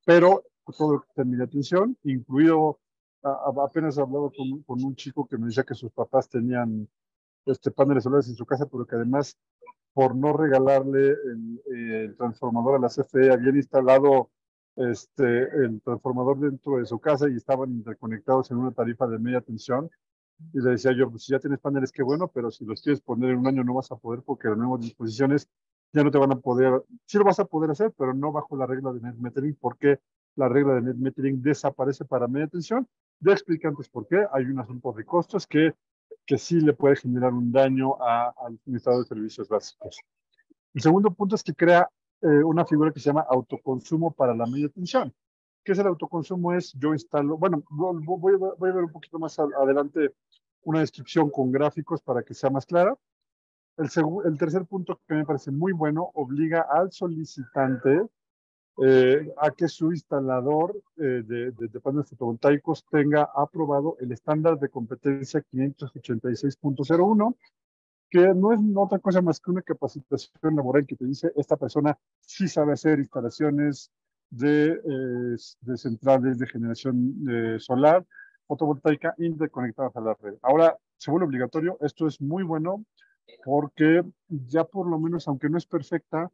pero todo termina atención, incluido, apenas hablaba con un chico que me decía que sus papás tenían paneles solares en su casa, pero que además, por no regalarle el transformador a la CFE, habían instalado el transformador dentro de su casa y estaban interconectados en una tarifa de media tensión. Y le decía yo, pues si ya tienes paneles, qué bueno, pero si los quieres poner en un año no vas a poder porque las nuevas disposiciones ya no te van a poder, sí lo vas a poder hacer, pero no bajo la regla de net metering, porque la regla de net metering desaparece para media tensión. Ya expliqué antes por qué, hay un asunto de costos que sí le puede generar un daño al administrador de servicios básicos. El segundo punto es que crea una figura que se llama autoconsumo para la media tensión. ¿Qué es el autoconsumo? Es yo instalo, bueno, voy a ver un poquito más adelante una descripción con gráficos para que sea más clara. El tercer punto que me parece muy bueno, obliga al solicitante a que su instalador de paneles fotovoltaicos tenga aprobado el estándar de competencia 586.01, que no es otra cosa más que una capacitación laboral que te dice esta persona sí sabe hacer instalaciones de centrales de generación solar, fotovoltaica interconectadas a la red. Ahora se vuelve obligatorio, esto es muy bueno porque ya por lo menos, aunque no es perfecta,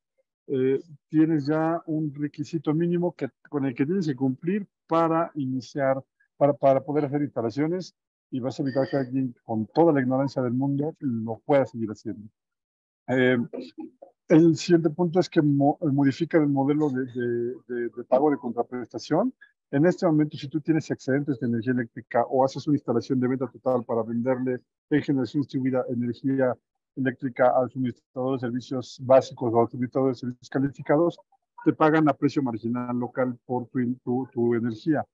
eh, tienes ya un requisito mínimo con el que tienes que cumplir para iniciar, para poder hacer instalaciones y vas a evitar que alguien con toda la ignorancia del mundo lo pueda seguir haciendo. Eh, el siguiente punto es que modifica el modelo de pago de contraprestación. En este momento, si tú tienes excedentes de energía eléctrica o haces una instalación de venta total para venderle en generación distribuida energía eléctrica al suministrador de servicios básicos o al suministrador de servicios calificados, te pagan a precio marginal local por tu energía.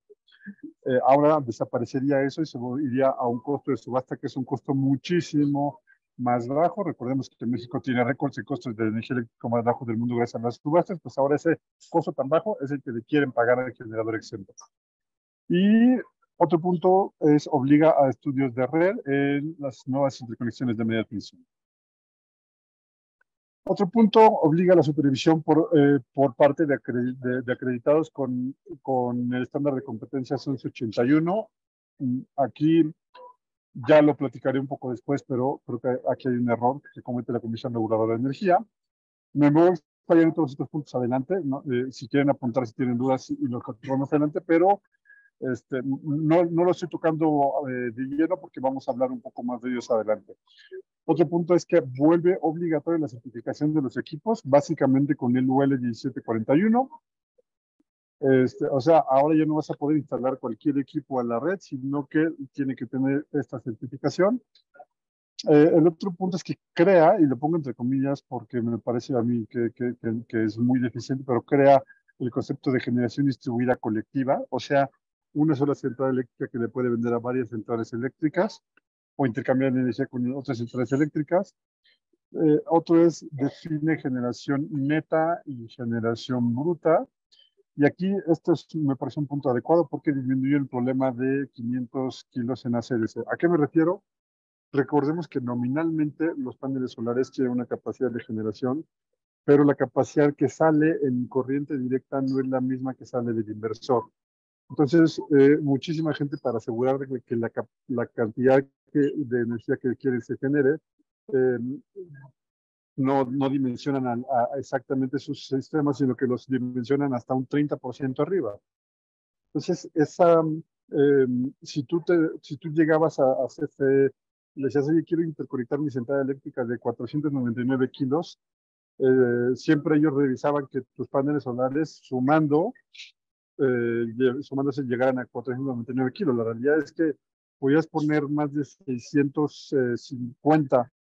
Ahora desaparecería eso y se iría a un costo de subasta que es un costo muchísimo más bajo. Recordemos que México tiene récords y costos de energía eléctrica más bajos del mundo gracias a las subastas, pues ahora ese costo tan bajo es el que le quieren pagar al generador exento. Y otro punto es obliga a estudios de red en las nuevas interconexiones de media tensión. Otro punto obliga a la supervisión por parte de acreditados con el estándar de competencia 1181. Aquí ya lo platicaré un poco después, pero creo que aquí hay un error que comete la Comisión Reguladora de Energía. Me voy a explayar en todos estos puntos adelante, ¿no? Si quieren apuntar, si tienen dudas, y los continuamos adelante, pero no lo estoy tocando de lleno porque vamos a hablar un poco más de ellos adelante. Otro punto es que vuelve obligatoria la certificación de los equipos, básicamente con el UL 1741. O sea, ahora ya no vas a poder instalar cualquier equipo a la red, sino que tiene que tener esta certificación. El otro punto es que crea, y lo pongo entre comillas porque me parece a mí que es muy deficiente, pero crea el concepto de generación distribuida colectiva, o sea, una sola central eléctrica que le puede vender a varias centrales eléctricas o intercambiar energía con otras centrales eléctricas. Otro es define generación neta y generación bruta. Y aquí me parece un punto adecuado porque disminuye el problema de 500 kilos en ACDC. ¿A qué me refiero? Recordemos que nominalmente los paneles solares tienen una capacidad de generación, pero la capacidad que sale en corriente directa no es la misma que sale del inversor. Entonces, muchísima gente para asegurar que la cantidad de energía que quiere se genere, eh, no dimensionan exactamente sus sistemas, sino que los dimensionan hasta un 30% arriba. Entonces, eh, si tú llegabas a CFE, le decías, oye, quiero interconectar mi central eléctrica de 499 kilos, siempre ellos revisaban que tus paneles solares sumándose llegaran a 499 kilos. La realidad es que podías poner más de 650,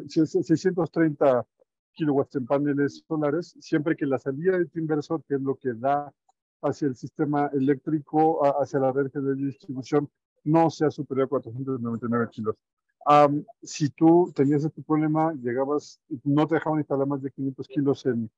630 kilowatts en paneles solares, siempre que la salida de tu inversor, que es lo que da hacia el sistema eléctrico, hacia la red de distribución, no sea superior a 499 kilos. Si tú tenías este problema, no te dejaban instalar más de 500 kilos en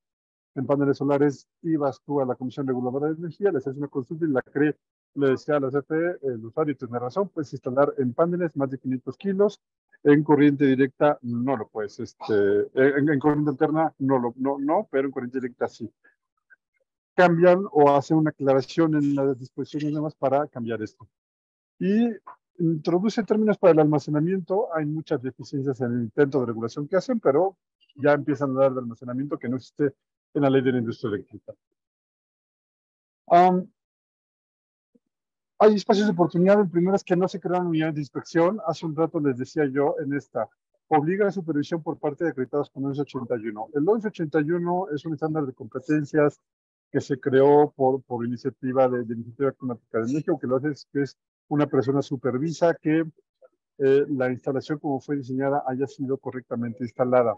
paneles solares, ibas tú a la Comisión Reguladora de Energía, le hacías una consulta y la CRE le decía a la CFE, el usuario tiene razón, puedes instalar en paneles más de 500 kilos, en corriente directa no lo puedes, en corriente alterna no, pero en corriente directa sí. Cambian o hacen una aclaración en las disposiciones nuevas para cambiar esto. Y introduce términos para el almacenamiento. Hay muchas deficiencias en el intento de regulación que hacen, pero ya empiezan a dar de almacenamiento que no existe en la ley de la industria eléctrica. Hay espacios de oportunidad. El primero es que no se crean unidades de inspección. Hace un rato les decía yo en esta. Obliga a supervisión por parte de acreditados con 1181. El 1181 es un estándar de competencias que se creó por iniciativa de Iniciativa Climática de México, que lo hace que es una persona supervisa que la instalación como fue diseñada haya sido correctamente instalada.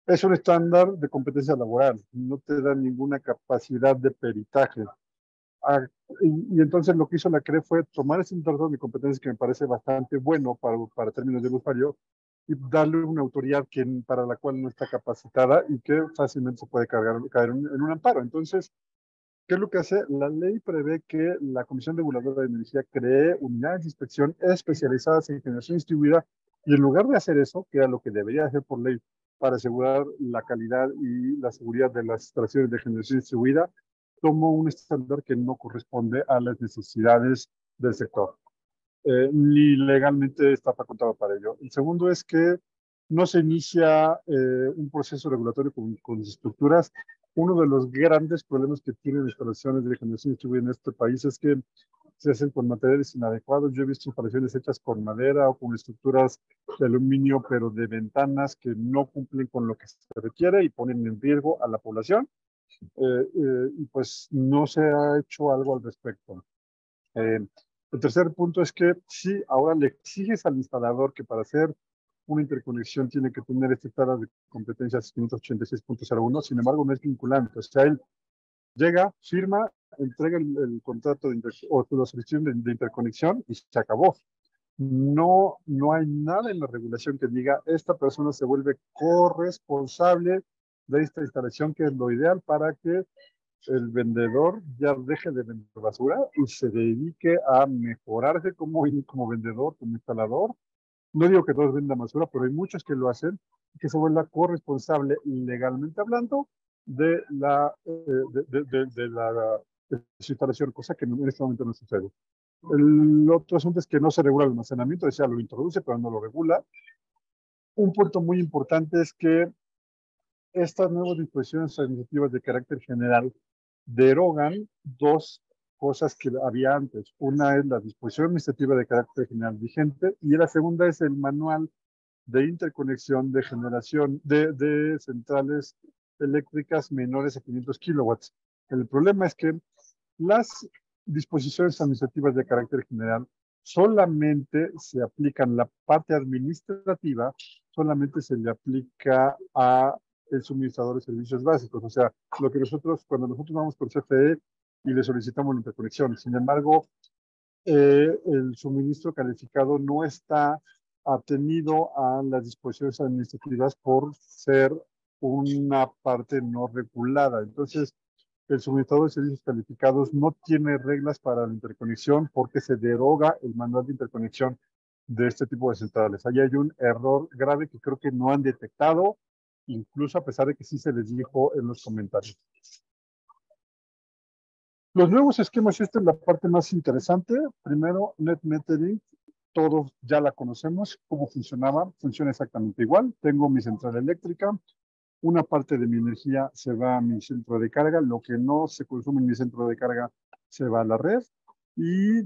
Es un estándar de competencia laboral, no te da ninguna capacidad de peritaje. Ah, y entonces lo que hizo la CRE fue tomar ese entorno de competencias que me parece bastante bueno para términos del usuario y darle una autoridad para la cual no está capacitada y que fácilmente se puede caer en un amparo. Entonces, ¿qué es lo que hace? La ley prevé que la Comisión Reguladora de Energía cree unidades de inspección especializadas en generación distribuida y en lugar de hacer eso, que era lo que debería hacer por ley para asegurar la calidad y la seguridad de las instalaciones de generación distribuida, tomo un estándar que no corresponde a las necesidades del sector. Ni legalmente está facultado para ello. El segundo es que no se inicia un proceso regulatorio con las estructuras. Uno de los grandes problemas que tienen las instalaciones de generación distribuida en este país es que se hacen con materiales inadecuados. Yo he visto instalaciones hechas con madera o con estructuras de aluminio, pero de ventanas que no cumplen con lo que se requiere y ponen en riesgo a la población. Y pues no se ha hecho algo al respecto. El tercer punto es que sí, ahora le exiges al instalador que para hacer una interconexión tiene que tener este tabla de competencias 586.01, sin embargo no es vinculante. O sea, él llega, firma, entrega el contrato o la solicitud de interconexión y se acabó. No, no hay nada en la regulación que diga esta persona se vuelve corresponsable de esta instalación, que es lo ideal para que el vendedor ya deje de vender basura y se dedique a mejorarse como vendedor, como instalador. No digo que todos vendan basura, pero hay muchos que lo hacen y que se vuelva corresponsable legalmente hablando de la instalación, cosa que en este momento no sucede. El otro asunto es que no se regula el almacenamiento, o sea, lo introduce, pero no lo regula. Un punto muy importante es que estas nuevas disposiciones administrativas de carácter general derogan dos cosas que había antes. Una es la disposición administrativa de carácter general vigente y la segunda es el manual de interconexión de generación de centrales eléctricas menores a 500 kilowatts. El problema es que las disposiciones administrativas de carácter general solamente se aplican, la parte administrativa solamente se le aplica a el suministrador de servicios básicos. O sea, lo que nosotros, cuando nosotros vamos por CFE y le solicitamos la interconexión, sin embargo, el suministro calificado no está atenido a las disposiciones administrativas por ser una parte no regulada. Entonces, el suministrador de servicios calificados no tiene reglas para la interconexión porque se deroga el manual de interconexión de este tipo de centrales. Ahí hay un error grave que creo que no han detectado, incluso a pesar de que sí se les dijo en los comentarios. Los nuevos esquemas, esta es la parte más interesante. Primero, net metering, todos ya la conocemos, cómo funcionaba, funciona exactamente igual. Tengo mi central eléctrica, una parte de mi energía se va a mi centro de carga, lo que no se consume en mi centro de carga se va a la red y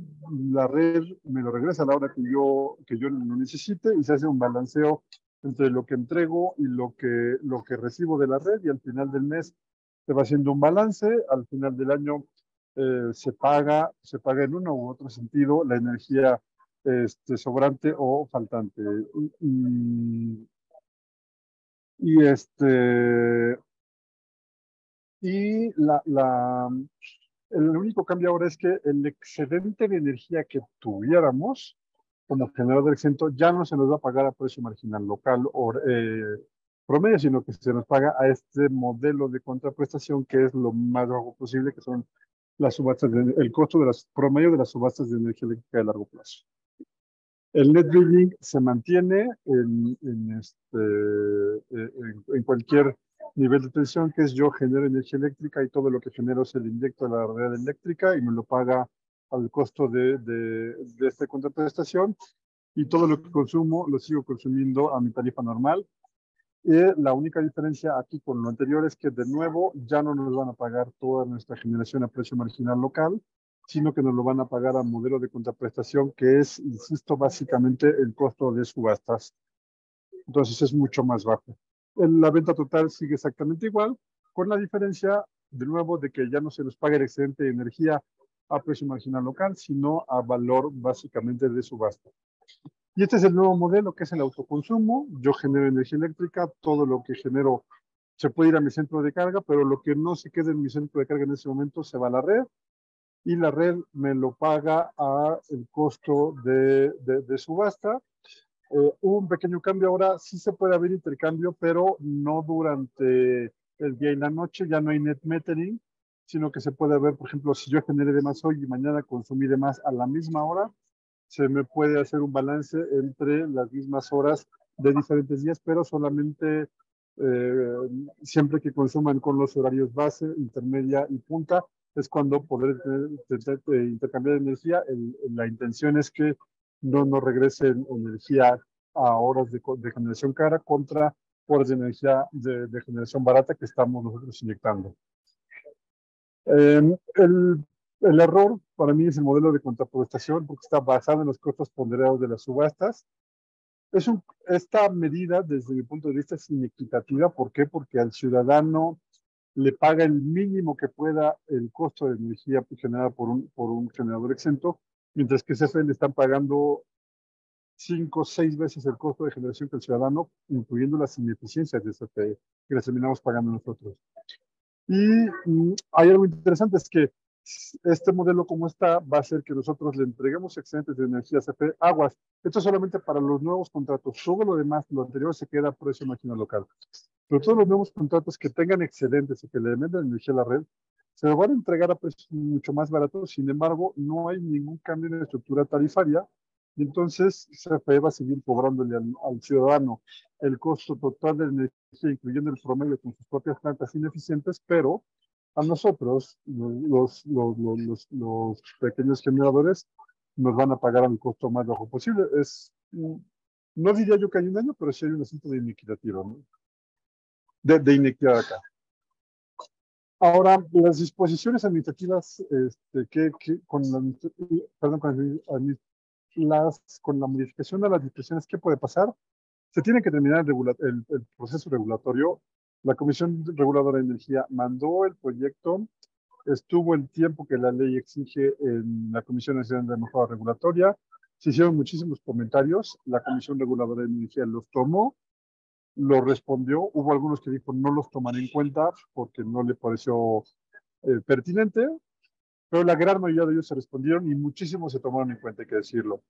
la red me lo regresa a la hora que yo lo necesite y se hace un balanceo entre lo que entrego y lo que recibo de la red y al final del mes se va haciendo un balance, al final del año se paga en uno u otro sentido la energía sobrante o faltante. Y, y y el único cambio ahora es que el excedente de energía que tuviéramos como generador exento ya no se nos va a pagar a precio marginal local o promedio, sino que se nos paga a este modelo de contraprestación que es lo más bajo posible, que son las subastas, el costo de las promedio de las subastas de energía eléctrica de largo plazo. El net billing se mantiene en cualquier nivel de tensión, que es yo genero energía eléctrica y todo lo que genero se le inyecto a la red eléctrica y me lo paga al costo de esta contraprestación y todo lo que consumo lo sigo consumiendo a mi tarifa normal. Y la única diferencia aquí con lo anterior es que de nuevo ya no nos van a pagar toda nuestra generación a precio marginal local, sino que nos lo van a pagar a modelo de contraprestación, que es, insisto, básicamente el costo de subastas. Entonces es mucho más bajo. La venta total sigue exactamente igual, con la diferencia, de nuevo, de que ya no se nos paga el excedente de energía a precio marginal local, sino a valor básicamente de subasta. Y este es el nuevo modelo, que es el autoconsumo. Yo genero energía eléctrica, todo lo que genero se puede ir a mi centro de carga, pero lo que no se quede en mi centro de carga en ese momento se va a la red y la red me lo paga a el costo de subasta. Hubo un pequeño cambio, ahora sí se puede haber intercambio, pero no durante el día y la noche, ya no hay net metering, sino que se puede ver, por ejemplo, si yo generé de más hoy y mañana consumí de más a la misma hora, se me puede hacer un balance entre las mismas horas de diferentes días, pero solamente siempre que consuman con los horarios base, intermedia y punta, es cuando poder intercambiar energía. La intención es que no nos regrese energía a horas de generación cara contra horas de energía de generación barata que estamos nosotros inyectando. El, el error para mí es el modelo de contraprestación porque está basado en los costos ponderados de las subastas. Esta medida, desde mi punto de vista, es inequitativa. ¿Por qué? Porque al ciudadano le paga el mínimo que pueda el costo de energía generada por un generador exento, mientras que CFE le están pagando 5 o 6 veces el costo de generación que el ciudadano, incluyendo las ineficiencias de CFE, que las terminamos pagando nosotros. Y hay algo interesante, es que este modelo como está va a hacer que nosotros le entreguemos excedentes de energía a CFE Aguas. Esto es solamente para los nuevos contratos. Todo lo demás, lo anterior, se queda a precio máquina local. Pero todos los nuevos contratos que tengan excedentes y que le metan energía a la red, se lo van a entregar a precios mucho más baratos. Sin embargo, no hay ningún cambio en la estructura tarifaria. Y entonces CFE va a seguir cobrándole al ciudadano el costo total de energía, incluyendo el promedio con sus propias plantas ineficientes, pero a nosotros, los pequeños generadores, nos van a pagar al costo más bajo posible. No diría yo que hay un daño, pero sí hay un asunto de inequitativo, ¿no? De inequidad acá. Ahora, las disposiciones administrativas perdón, con la modificación de las disposiciones, ¿qué puede pasar? Se tiene que terminar el proceso regulatorio. La Comisión Reguladora de Energía mandó el proyecto, estuvo el tiempo que la ley exige en la Comisión Nacional de Mejora Regulatoria, se hicieron muchísimos comentarios, la Comisión Reguladora de Energía los tomó, lo respondió, hubo algunos que dijo no los toman en cuenta porque no le pareció pertinente, pero la gran mayoría de ellos se respondieron y muchísimos se tomaron en cuenta, hay que decirlo.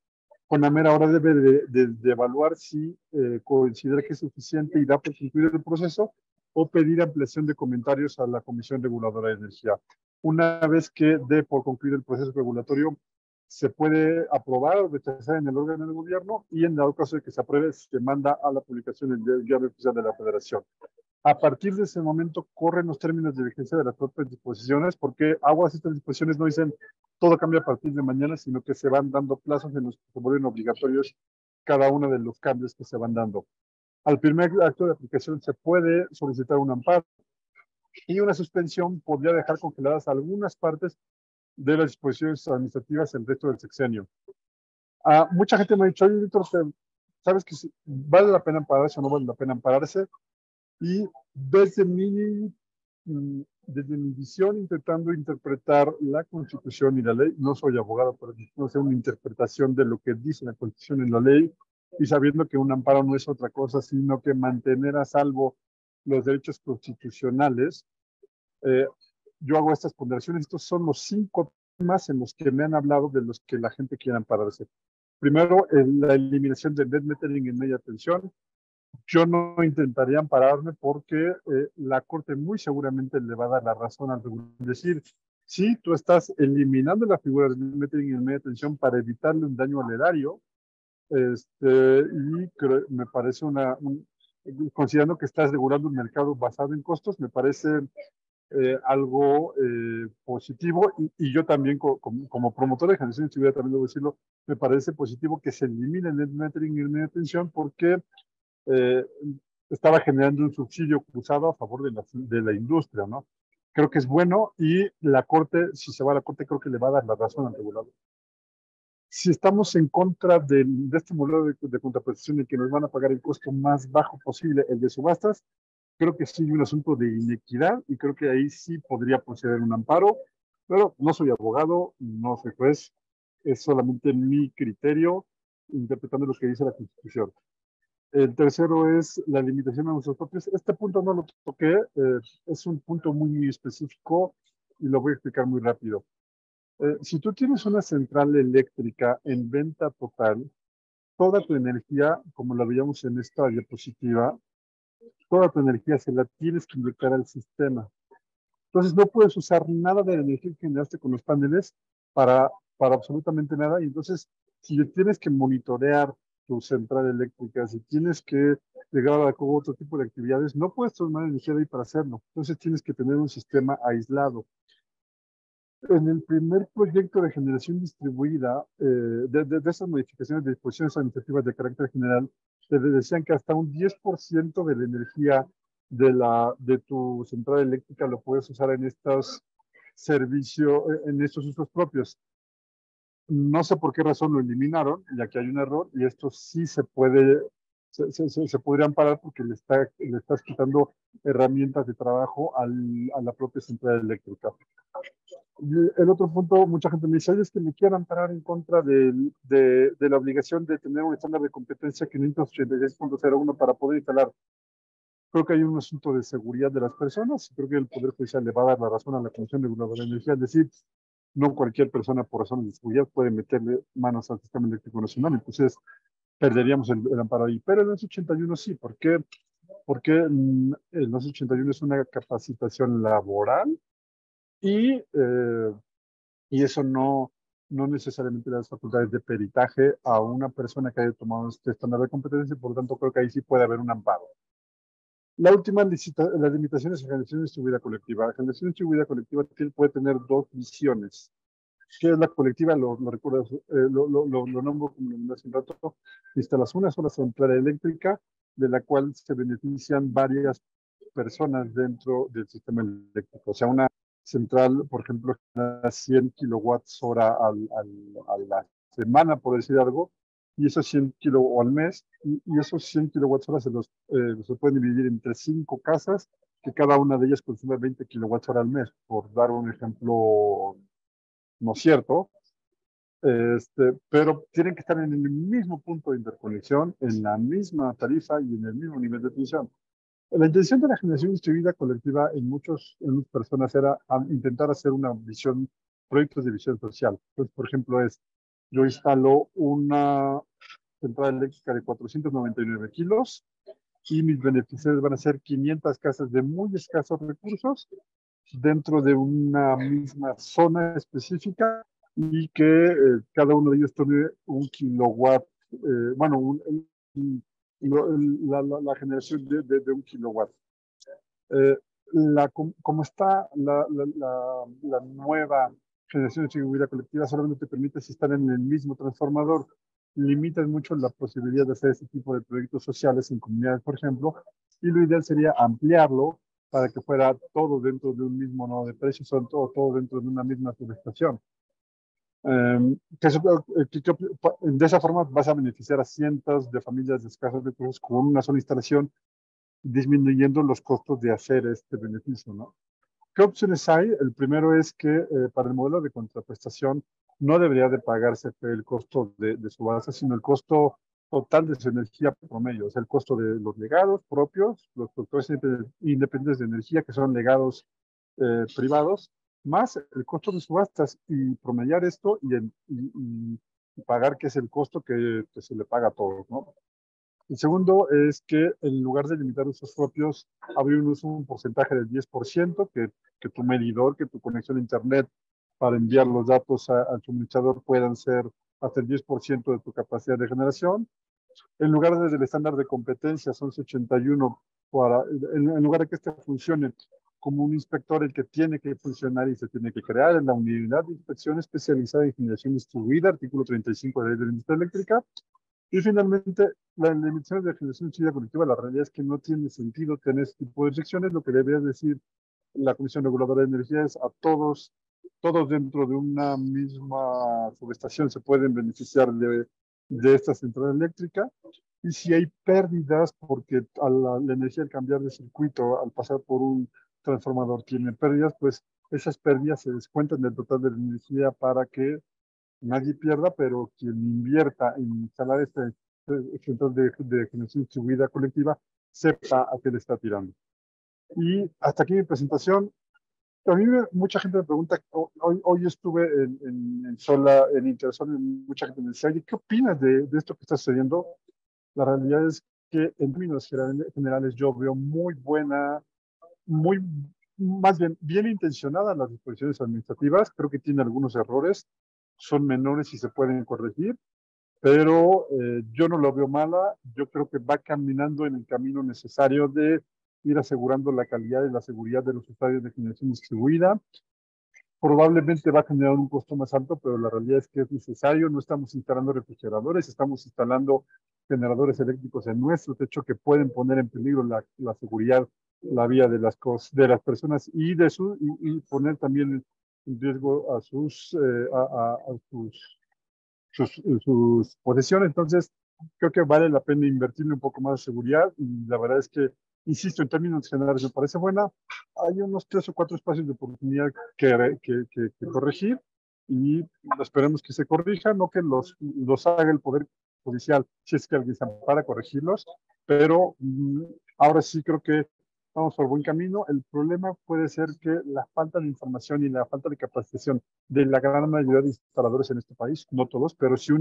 CONAMER ahora debe de evaluar si considera que es suficiente y da por concluido el proceso o pedir ampliación de comentarios a la Comisión Reguladora de Energía. Una vez que dé por concluido el proceso regulatorio, se puede aprobar o rechazar en el órgano del gobierno y en dado caso de que se apruebe, se manda a la publicación en el Diario Oficial de la Federación. A partir de ese momento corren los términos de vigencia de las propias disposiciones, porque aguas estas disposiciones no dicen todo cambia a partir de mañana, sino que se van dando plazos en los que se vuelven obligatorios cada uno de los cambios que se van dando. Al primer acto de aplicación se puede solicitar un amparo y una suspensión podría dejar congeladas algunas partes de las disposiciones administrativas el resto del sexenio. Mucha gente me ha dicho, oye, Víctor, ¿sabes que vale la pena ampararse o no vale la pena ampararse? Y desde mi visión, intentando interpretar la Constitución y la ley, no soy abogado, pero no sé una interpretación de lo que dice la Constitución y la ley, y sabiendo que un amparo no es otra cosa, sino que mantener a salvo los derechos constitucionales, eh, yo hago estas ponderaciones. Estos son los 5 temas en los que me han hablado de los que la gente quiere ampararse. Primero, la eliminación del net metering en media tensión. Yo no intentaría ampararme porque la Corte muy seguramente le va a dar la razón al regulador. Es decir, si tú estás eliminando la figura del metering en media tensión para evitarle un daño al erario, me parece considerando que estás regulando un mercado basado en costos, me parece algo positivo y yo también como promotor de generación de seguridad, también debo decirlo, me parece positivo que se elimine el net metering en media tensión porque eh, estaba generando un subsidio cruzado a favor de la industria, ¿no? Creo que es bueno y la Corte, si se va a la Corte, creo que le va a dar la razón al regulador. Si estamos en contra de este modelo de contraprestación en que nos van a pagar el costo más bajo posible, el de subastas, creo que sí hay un asunto de inequidad y creo que ahí sí podría proceder un amparo, pero no soy abogado, no soy juez, es solamente mi criterio interpretando lo que dice la Constitución. El tercero es la limitación a nuestros propios. Este punto no lo toqué, es un punto muy específico y lo voy a explicar muy rápido. Si tú tienes una central eléctrica en venta total, toda tu energía, como la veíamos en esta diapositiva, toda tu energía se la tienes que inyectar al sistema. Entonces no puedes usar nada de la energía que generaste con los paneles para, para absolutamente nada. Y entonces, si tienes que monitorear tu central eléctrica, si tienes que llegar a cabo otro tipo de actividades, no puedes tomar energía de ahí para hacerlo. Entonces tienes que tener un sistema aislado. En el primer proyecto de generación distribuida, de esas modificaciones de disposiciones administrativas de carácter general, te decían que hasta un 10% de la energía de tu central eléctrica lo puedes usar en estos servicios, en estos usos propios. No sé por qué razón lo eliminaron, ya que hay un error, y esto sí se puede, se podría amparar porque le estás quitando herramientas de trabajo a la propia central eléctrica. El otro punto, mucha gente me dice, "Oye, es que me quieran parar en contra de la obligación de tener un estándar de competencia 586.01 para poder instalar". Creo que hay un asunto de seguridad de las personas, y creo que el Poder Judicial le va a dar la razón a la Comisión Reguladora de Energía, es decir, no cualquier persona por razones de seguridad puede meterle manos al sistema eléctrico nacional, entonces perderíamos el amparo ahí. Pero en el 81 sí, ¿por qué? Porque el 81 es una capacitación laboral y y eso no necesariamente le da las facultades de peritaje a una persona que haya tomado este estándar de competencia, y por lo tanto creo que ahí sí puede haber un amparo. La última, las limitaciones a generación distribuida colectiva. La generación distribuida colectiva puede tener dos visiones. ¿Qué es la colectiva? Lo recuerdas, lo nombro como lo nombré hace un rato. Instalas una sola central eléctrica de la cual se benefician varias personas dentro del sistema eléctrico. O sea, una central, por ejemplo, genera 100 kilowatts hora a la semana, por decir algo, y esos 100 kilo o al mes, y esos 100 kilowatts hora se pueden dividir entre 5 casas, que cada una de ellas consume 20 kilowatts hora al mes, por dar un ejemplo no cierto, pero tienen que estar en el mismo punto de interconexión, en la misma tarifa y en el mismo nivel de tensión. La intención de la generación distribuida colectiva en muchas personas era intentar hacer una visión, proyectos de visión social. Entonces, por ejemplo, yo instalo una central eléctrica de 499 kilos y mis beneficiarios van a ser 500 casas de muy escasos recursos dentro de una misma zona específica, y que cada uno de ellos tome un kilowatt, bueno, la generación de un kilowatt. Eh, como está la nueva generación distribuida colectiva, solamente te permite si estar en el mismo transformador. Limitas mucho la posibilidad de hacer ese tipo de proyectos sociales en comunidades, por ejemplo, y lo ideal sería ampliarlo para que fuera todo dentro de un mismo nodo de precios, o todo dentro de una misma subestación. De esa forma vas a beneficiar a cientos de familias de escasos recursos con una sola instalación, disminuyendo los costos de hacer este beneficio, ¿no? ¿Qué opciones hay? El primero es que para el modelo de contraprestación no debería de pagarse el costo de su base, sino el costo total de su energía promedio, o sea, el costo de los legados propios, los productores independientes de energía, que son legados privados, más el costo de subastas, y promediar esto y pagar, que es el costo que se le paga a todos, ¿no? El segundo es que en lugar de limitar usos propios, abrir un porcentaje del 10%, que tu medidor, que tu conexión a Internet para enviar los datos al suministrador puedan ser hasta el 10% de tu capacidad de generación. En lugar del estándar de competencia, son 81, en lugar de que este funcione como un inspector, el que tiene que funcionar y se tiene que crear en la unidad de inspección especializada en generación distribuida, artículo 35 de la ley de la industria eléctrica. Y finalmente, las limitaciones de generación distribuida colectiva, la realidad es que no tiene sentido tener este tipo de restricciones. Lo que debería decir la Comisión Reguladora de Energía es a todos dentro de una misma subestación se pueden beneficiar de esta central eléctrica. Y si hay pérdidas, porque a la energía al cambiar de circuito, al pasar por un transformador, tiene pérdidas, pues esas pérdidas se descuentan del total de la energía para que nadie pierda, pero quien invierta en instalar este centro de generación distribuida colectiva sepa a qué le está tirando. Y hasta aquí mi presentación. A mí mucha gente me pregunta, hoy estuve en Interzone, mucha gente me decía, oye, ¿qué opinas de esto que está sucediendo? La realidad es que en términos generales yo veo muy buena, muy, más bien intencionadas las disposiciones administrativas. Creo que tiene algunos errores, son menores y se pueden corregir, pero yo no lo veo mala. Yo creo que va caminando en el camino necesario de ir asegurando la calidad y la seguridad de los usuarios de generación distribuida. probablemente va a generar un costo más alto, pero la realidad es que es necesario. No estamos instalando refrigeradores, estamos instalando generadores eléctricos en nuestro techo que pueden poner en peligro la seguridad, la vida de las personas y poner también en riesgo a sus posesiones. Entonces, creo que vale la pena invertirle un poco más de seguridad y la verdad es que, insisto, en términos generales me parece buena. Hay unos 3 o 4 espacios de oportunidad que corregir y esperemos que se corrijan, no que los haga el Poder Judicial, si es que alguien se ampara a corregirlos, pero ahora sí creo que vamos por buen camino. El problema puede ser que la falta de información y la falta de capacitación de la gran mayoría de instaladores en este país, no todos, pero sí yo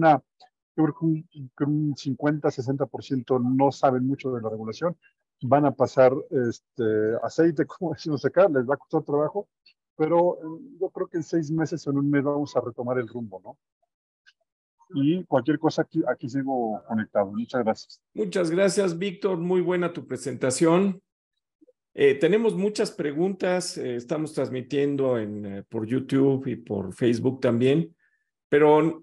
creo que un 50-60% no saben mucho de la regulación, van a pasar aceite, como decimos acá, les va a costar trabajo, pero yo creo que en 6 meses o en un mes vamos a retomar el rumbo, ¿no? Y cualquier cosa aquí sigo conectado. Muchas gracias. Muchas gracias, Víctor. Muy buena tu presentación. Tenemos muchas preguntas. Estamos transmitiendo por YouTube y por Facebook también. Pero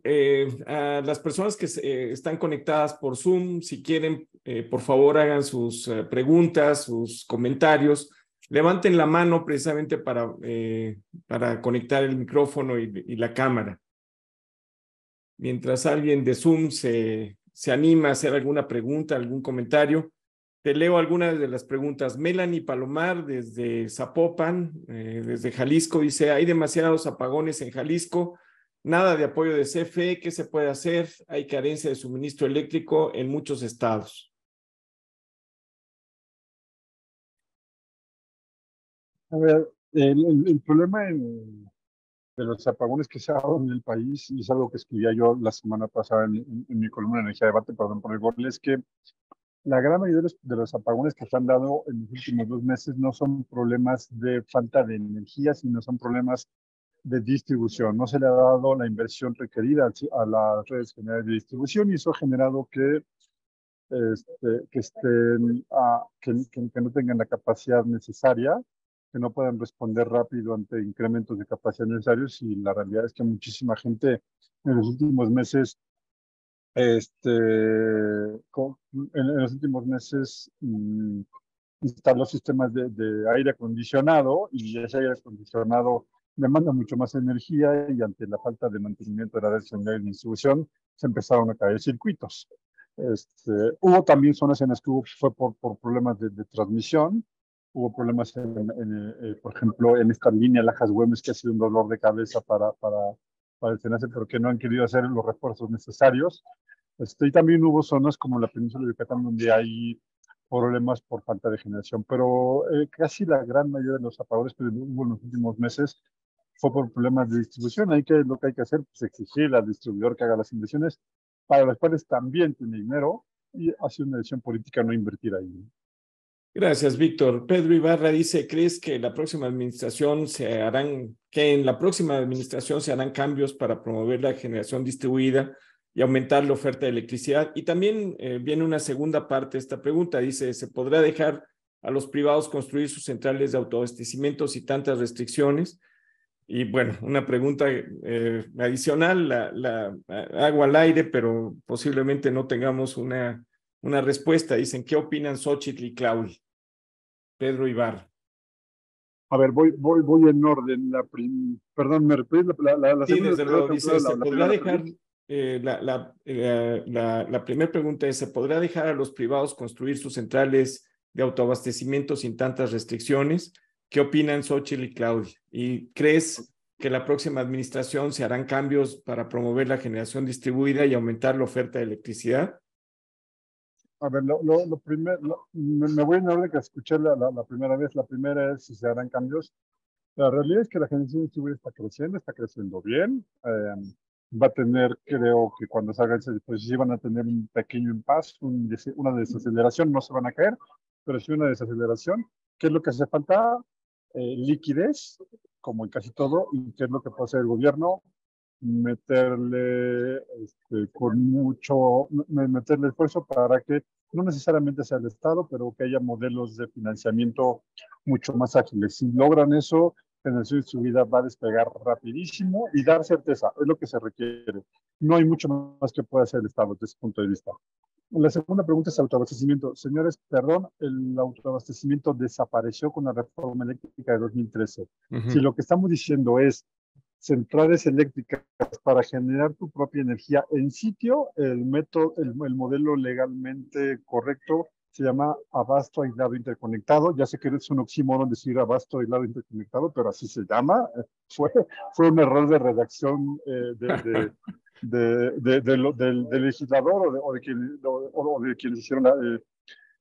a las personas que están conectadas por Zoom, si quieren, por favor, hagan sus preguntas, sus comentarios. Levanten la mano precisamente para conectar el micrófono y la cámara. Mientras alguien de Zoom se anima a hacer alguna pregunta, algún comentario, te leo algunas de las preguntas. Melanie Palomar, desde Zapopan, desde Jalisco, dice, hay demasiados apagones en Jalisco, nada de apoyo de CFE, ¿qué se puede hacer? Hay carencia de suministro eléctrico en muchos estados. A ver, el problema de los apagones que se ha dado en el país, y es algo que escribía yo la semana pasada en mi columna de Energía Debate, perdón por el gol, es que la gran mayoría de los apagones que se han dado en los últimos 2 meses no son problemas de falta de energía, sino son problemas de distribución. No se le ha dado la inversión requerida a las redes generales de distribución y eso ha generado que no tengan la capacidad necesaria, que no puedan responder rápido ante incrementos de capacidad necesarios y la realidad es que muchísima gente en los últimos meses este, en los últimos meses instaló sistemas de aire acondicionado y ese aire acondicionado demanda mucho más energía y ante la falta de mantenimiento de la red de distribución se empezaron a caer circuitos. Hubo también zonas en las que fue por problemas de transmisión, hubo problemas, por ejemplo, en esta línea Lajas-Güemes, que ha sido un dolor de cabeza para el SENACE, pero que no han querido hacer los refuerzos necesarios. Y también hubo zonas como la península de Yucatán donde hay problemas por falta de generación, pero casi la gran mayoría de los apagones que hubo en los últimos meses fue por problemas de distribución. Lo que hay que hacer es exigir al distribuidor que haga las inversiones, para las cuales también tiene dinero, y ha sido una decisión política no invertir ahí. Gracias, Víctor. Pedro Ibarra dice, ¿crees que en la próxima administración se harán cambios para promover la generación distribuida y aumentar la oferta de electricidad? Y también viene una segunda parte de esta pregunta. Dice, ¿se podrá dejar a los privados construir sus centrales de autoabastecimiento sin tantas restricciones? Y bueno, una pregunta adicional, la hago al aire, pero posiblemente no tengamos una respuesta. Dicen, ¿qué opinan Xóchitl y Claudia? Pedro Ibarra. A ver, voy en orden. Perdón, ¿me repites la Sí, segunda? desde luego, dice, ¿se La podrá primera dejar, pregunta? la primera pregunta es, ¿se podrá dejar a los privados construir sus centrales de autoabastecimiento sin tantas restricciones? ¿Qué opinan Xóchitl y Claudia? ¿Y crees que la próxima administración se harán cambios para promover la generación distribuida y aumentar la oferta de electricidad? A ver, lo primero, me voy en orden que escuché la primera vez. La primera es si se harán cambios. La realidad es que la generación distribuida está creciendo bien. Va a tener, creo que cuando salga ese dispositivo van a tener un pequeño impasse, una desaceleración, no se van a caer, pero sí una desaceleración. ¿Qué es lo que hace falta? Liquidez, como en casi todo, y qué es lo que puede hacer el gobierno, meterle meterle esfuerzo para que no necesariamente sea el Estado, pero que haya modelos de financiamiento mucho más ágiles. Si logran eso, generación distribuida va a despegar rapidísimo y dar certeza, es lo que se requiere. No hay mucho más que pueda hacer el Estado desde ese punto de vista. La segunda pregunta es autoabastecimiento. Señores, perdón, el autoabastecimiento desapareció con la reforma eléctrica de 2013. Si lo que estamos diciendo es centrales eléctricas para generar tu propia energía en sitio, el método, el modelo legalmente correcto se llama abasto aislado interconectado. Ya sé que es un oxímoron decir abasto aislado interconectado, pero así se llama. Fue un error de redacción del legislador o de quienes hicieron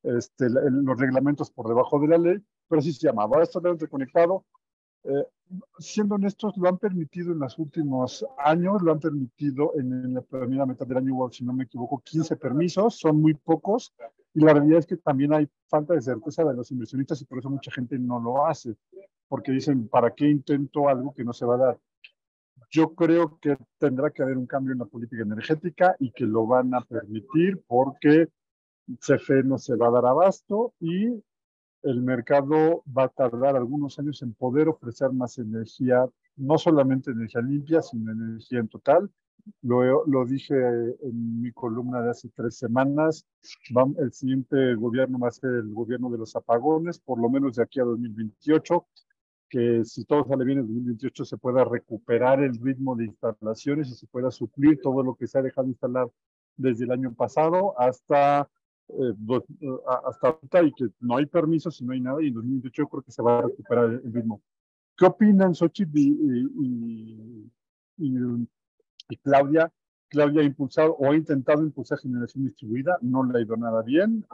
los reglamentos por debajo de la ley, pero así se llama abasto aislado interconectado. Eh, Siendo honestos, lo han permitido en los últimos años, lo han permitido en la primera mitad del año, si no me equivoco, 15 permisos, son muy pocos, y la realidad es que también hay falta de certeza de los inversionistas y por eso mucha gente no lo hace, porque dicen, ¿para qué intento algo que no se va a dar? Yo creo que tendrá que haber un cambio en la política energética y que lo van a permitir porque CFE no se va a dar abasto y el mercado va a tardar algunos años en poder ofrecer más energía, no solamente energía limpia, sino energía en total. Lo dije en mi columna de hace 3 semanas. El siguiente gobierno va a ser el gobierno de los apagones, por lo menos de aquí a 2028, que si todo sale bien en 2028 se pueda recuperar el ritmo de instalaciones y se pueda suplir todo lo que se ha dejado de instalar desde el año pasado hasta ahorita y que no hay permisos y no hay nada y en 2028 yo creo que se va a recuperar el ritmo. ¿Qué opinan Xochitl y, y Claudia? Claudia ha impulsado o ha intentado impulsar generación distribuida, no le ha ido nada bien.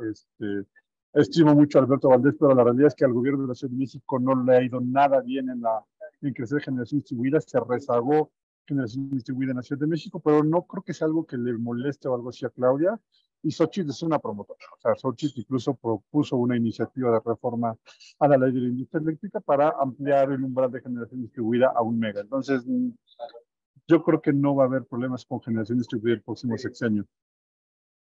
Estimo mucho a Alberto Valdés, pero la realidad es que al gobierno de la Ciudad de México no le ha ido nada bien en crecer generación distribuida, se rezagó generación distribuida en la Ciudad de México, pero no creo que sea algo que le moleste o algo así a Claudia. Y Xochitl es una promotora. O sea, Xochitl incluso propuso una iniciativa de reforma a la ley de la industria eléctrica para ampliar el umbral de generación distribuida a 1 mega. Entonces, yo creo que no va a haber problemas con generación distribuida el próximo sexenio.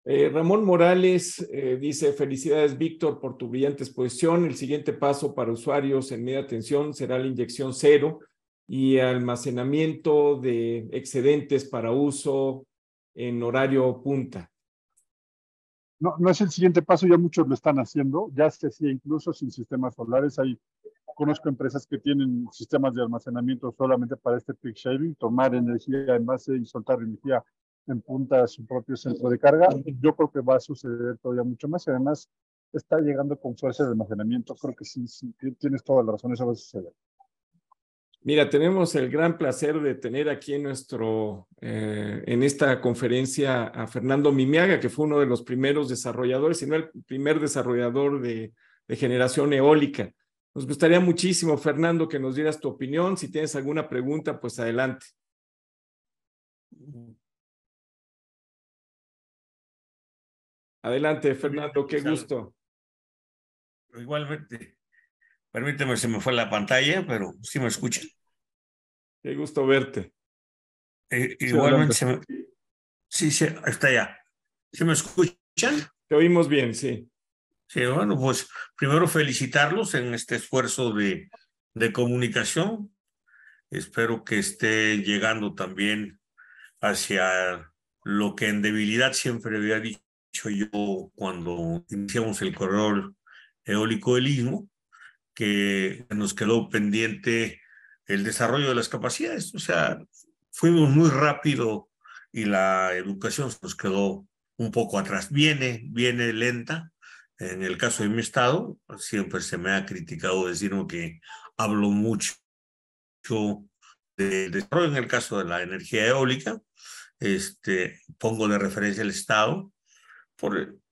Ramón Morales dice, felicidades Víctor por tu brillante exposición. El siguiente paso para usuarios en media tensión será la inyección cero y almacenamiento de excedentes para uso en horario punta. No, no es el siguiente paso, ya muchos lo están haciendo, ya se hacía incluso sin sistemas solares. Conozco empresas que tienen sistemas de almacenamiento solamente para este peak shaving, tomar energía en base y soltar energía en punta a su propio centro de carga. Yo creo que va a suceder todavía mucho más y además está llegando con fuerza de almacenamiento. Creo que sí, tienes toda la razón, eso va a suceder. Mira, tenemos el gran placer de tener aquí en en esta conferencia a Fernando Mimiaga, que fue uno de los primeros desarrolladores, si no el primer desarrollador de generación eólica. Nos gustaría muchísimo, Fernando, que nos dieras tu opinión. Si tienes alguna pregunta, pues adelante. Adelante, Fernando, qué gusto. Igualmente, permíteme, se me fue la pantalla, pero sí me escuchan. Qué gusto verte. Igualmente, sí, está ya. ¿Sí me escuchan? Te oímos bien, sí. Sí, bueno, pues primero felicitarlos en este esfuerzo de comunicación. Espero que esté llegando también hacia lo que en debilidad siempre había dicho yo cuando iniciamos el corredor eólico del Istmo, que nos quedó pendiente el desarrollo de las capacidades. O sea, fuimos muy rápido y la educación nos quedó un poco atrás. Viene lenta. En el caso de mi estado, siempre se me ha criticado decirme que hablo mucho del desarrollo. En el caso de la energía eólica, pongo de referencia el estado.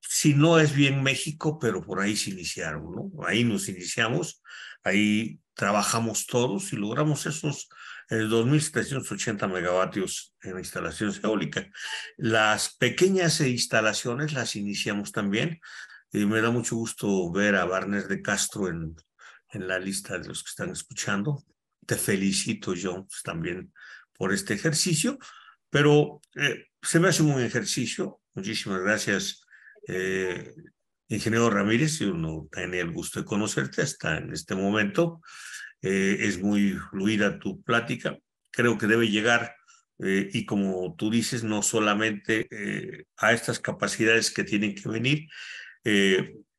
Si no es bien México, pero por ahí se iniciaron, ¿no? Ahí nos iniciamos, ahí trabajamos todos y logramos esos 2.780 megavatios en instalaciones eólicas. Las pequeñas instalaciones las iniciamos también y me da mucho gusto ver a Barnes de Castro en la lista de los que están escuchando. Te felicito, John, también por este ejercicio, pero se me hace un buen ejercicio. Muchísimas gracias, ingeniero Ramírez. Yo no tenía el gusto de conocerte hasta en este momento. es muy fluida tu plática. Creo que debe llegar, y como tú dices, no solamente a estas capacidades que tienen que venir,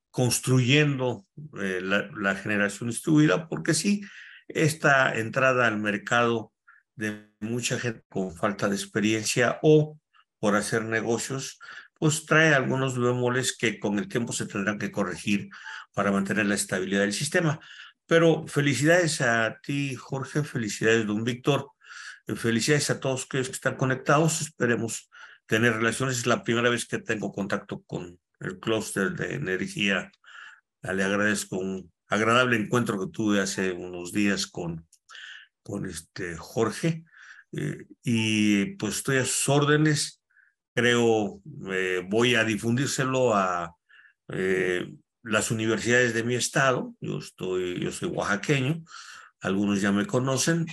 construyendo la generación distribuida, porque sí, esta entrada al mercado de mucha gente con falta de experiencia o por hacer negocios, pues trae algunos bemoles que con el tiempo se tendrán que corregir para mantener la estabilidad del sistema. Pero felicidades a ti, Jorge, felicidades, don Víctor, felicidades a todos aquellos que están conectados. Esperemos tener relaciones. Es la primera vez que tengo contacto con el clúster de energía. Le agradezco un agradable encuentro que tuve hace unos días con Jorge, y pues estoy a sus órdenes. Creo voy a difundírselo a las universidades de mi estado. Yo soy oaxaqueño, algunos ya me conocen,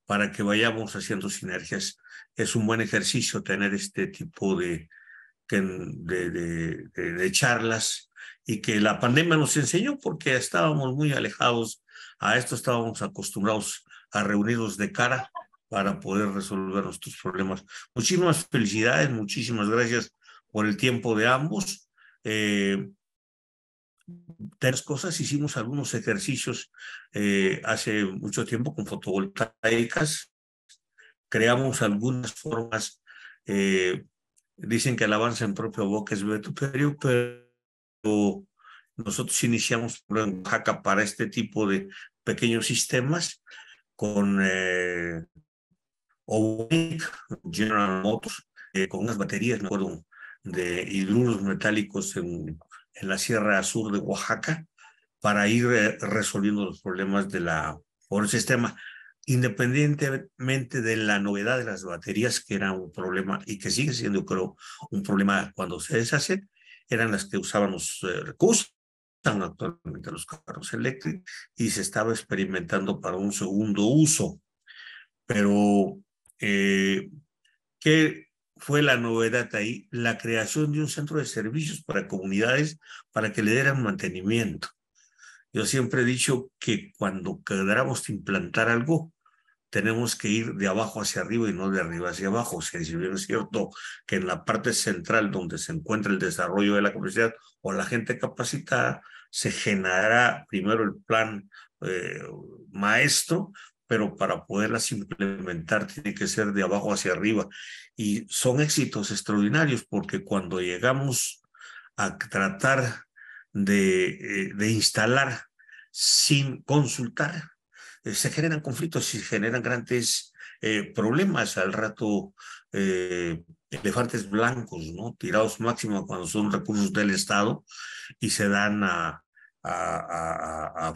para que vayamos haciendo sinergias. Es un buen ejercicio tener este tipo de charlas, y que la pandemia nos enseñó, porque estábamos muy alejados a esto, estábamos acostumbrados a reunirnos de cara para poder resolver nuestros problemas. Muchísimas felicidades, muchísimas gracias por el tiempo de ambos. Tres cosas, hicimos algunos ejercicios hace mucho tiempo con fotovoltaicas, creamos algunas formas. Dicen que alabanza en propia boca es vituperio, pero nosotros iniciamos en Oaxaca para este tipo de pequeños sistemas con General Motors, con unas baterías, me acuerdo, de hidruros metálicos en la Sierra Sur de Oaxaca, para ir resolviendo los problemas por el sistema, independientemente de la novedad de las baterías, que era un problema y que sigue siendo, creo, un problema cuando se deshacen. Eran las que usaban los recursos actualmente los carros eléctricos, y se estaba experimentando para un segundo uso. Pero ¿qué fue la novedad ahí? La creación de un centro de servicios para comunidades para que le dieran mantenimiento. Yo siempre he dicho que cuando queramos implantar algo, tenemos que ir de abajo hacia arriba y no de arriba hacia abajo. O sea, si bien es cierto que en la parte central, donde se encuentra el desarrollo de la comunidad o la gente capacitada, se generará primero el plan maestro, pero para poderlas implementar tiene que ser de abajo hacia arriba. Y son éxitos extraordinarios, porque cuando llegamos a tratar de instalar sin consultar, se generan conflictos y se generan grandes problemas. Al rato, elefantes blancos, ¿no? Tirados máximo cuando son recursos del Estado, y se dan a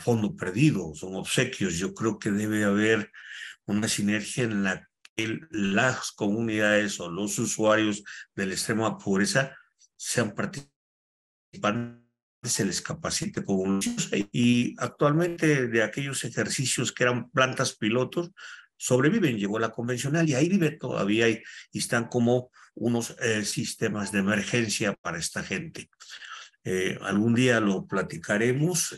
fondo perdido, son obsequios. Yo creo que debe haber una sinergia en la que las comunidades o los usuarios de la extrema pobreza sean participantes, se les capacite como, y actualmente de aquellos ejercicios que eran plantas pilotos sobreviven. Llegó la convencional y ahí vive todavía, y están como unos sistemas de emergencia para esta gente. Algún día lo platicaremos.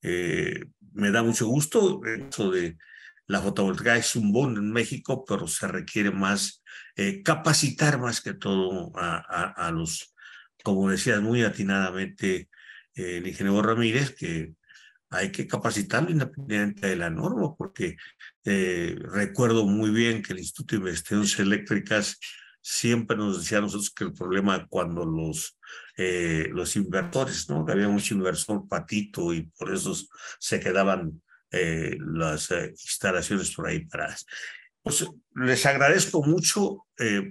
Me da mucho gusto eso de la fotovoltaica. Es un boom en México, pero se requiere más capacitar más que todo a los, como decías muy atinadamente el ingeniero Ramírez, que hay que capacitarlo independientemente de la norma, porque recuerdo muy bien que el Instituto de Investigaciones Eléctricas siempre nos decía a nosotros que el problema cuando los inversores, ¿no? Que había mucho inversor patito, y por eso se quedaban las instalaciones por ahí paradas. Pues les agradezco mucho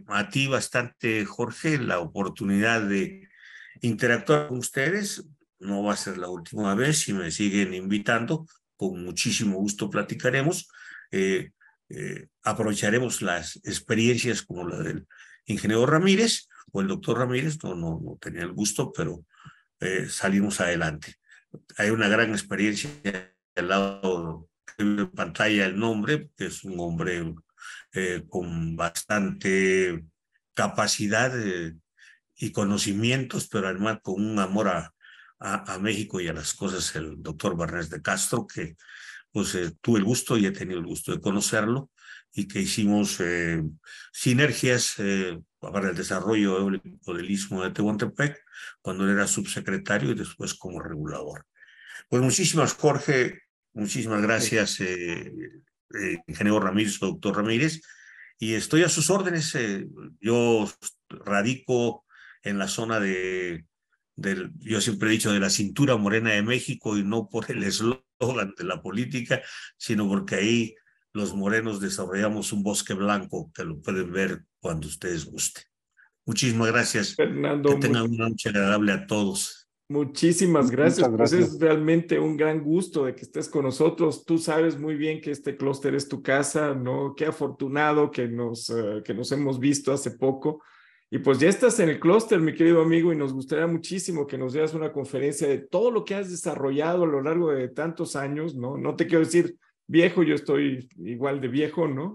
a ti bastante, Jorge, la oportunidad de interactuar con ustedes. No va a ser la última vez. Si me siguen invitando, con muchísimo gusto platicaremos. Aprovecharemos las experiencias como la del ingeniero Ramírez o el doctor Ramírez. No tenía el gusto, pero salimos adelante. Hay una gran experiencia al lado de pantalla, el nombre, que es un hombre con bastante capacidad y conocimientos, pero además con un amor a México y a las cosas el doctor Barrés de Castro, que pues tuve el gusto y he tenido el gusto de conocerlo, y que hicimos sinergias para el desarrollo eólico del Istmo de Tehuantepec, cuando él era subsecretario y después como regulador. Pues muchísimas, Jorge, muchísimas gracias, ingeniero Ramírez, doctor Ramírez, y estoy a sus órdenes. Yo radico en la zona yo siempre he dicho, de la cintura morena de México, y no por el eslogan de la política, sino porque ahí los morenos desarrollamos un bosque blanco que lo pueden ver cuando ustedes gusten. Muchísimas gracias. Que Fernando, tengan una noche agradable a todos. muchísimas gracias. Muchas Pues es gracias. realmente un gran gusto de que estés con nosotros. Tú sabes muy bien que este clúster es tu casa, ¿no? Qué afortunado que nos hemos visto hace poco. Y pues ya estás en el clúster, mi querido amigo, y nos gustaría muchísimo que nos dieras una conferencia de todo lo que has desarrollado a lo largo de tantos años, ¿no? No te quiero decir viejo, yo estoy igual de viejo, ¿no?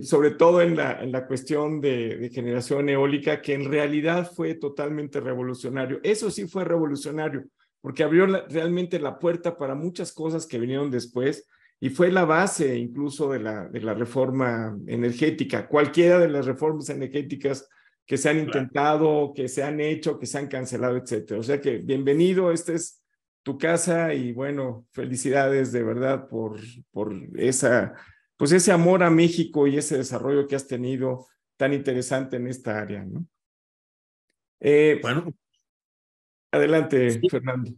Sobre todo en la cuestión de generación eólica, que en realidad fue totalmente revolucionario. Eso sí fue revolucionario, porque abrió realmente la puerta para muchas cosas que vinieron después, y fue la base incluso de la reforma energética. Cualquiera de las reformas energéticas que se han intentado, que se han hecho, que se han cancelado, etcétera. O sea que bienvenido, este es tu casa, y bueno, felicidades de verdad por pues ese amor a México y ese desarrollo que has tenido tan interesante en esta área, ¿no? Bueno, Adelante, sí, Fernando.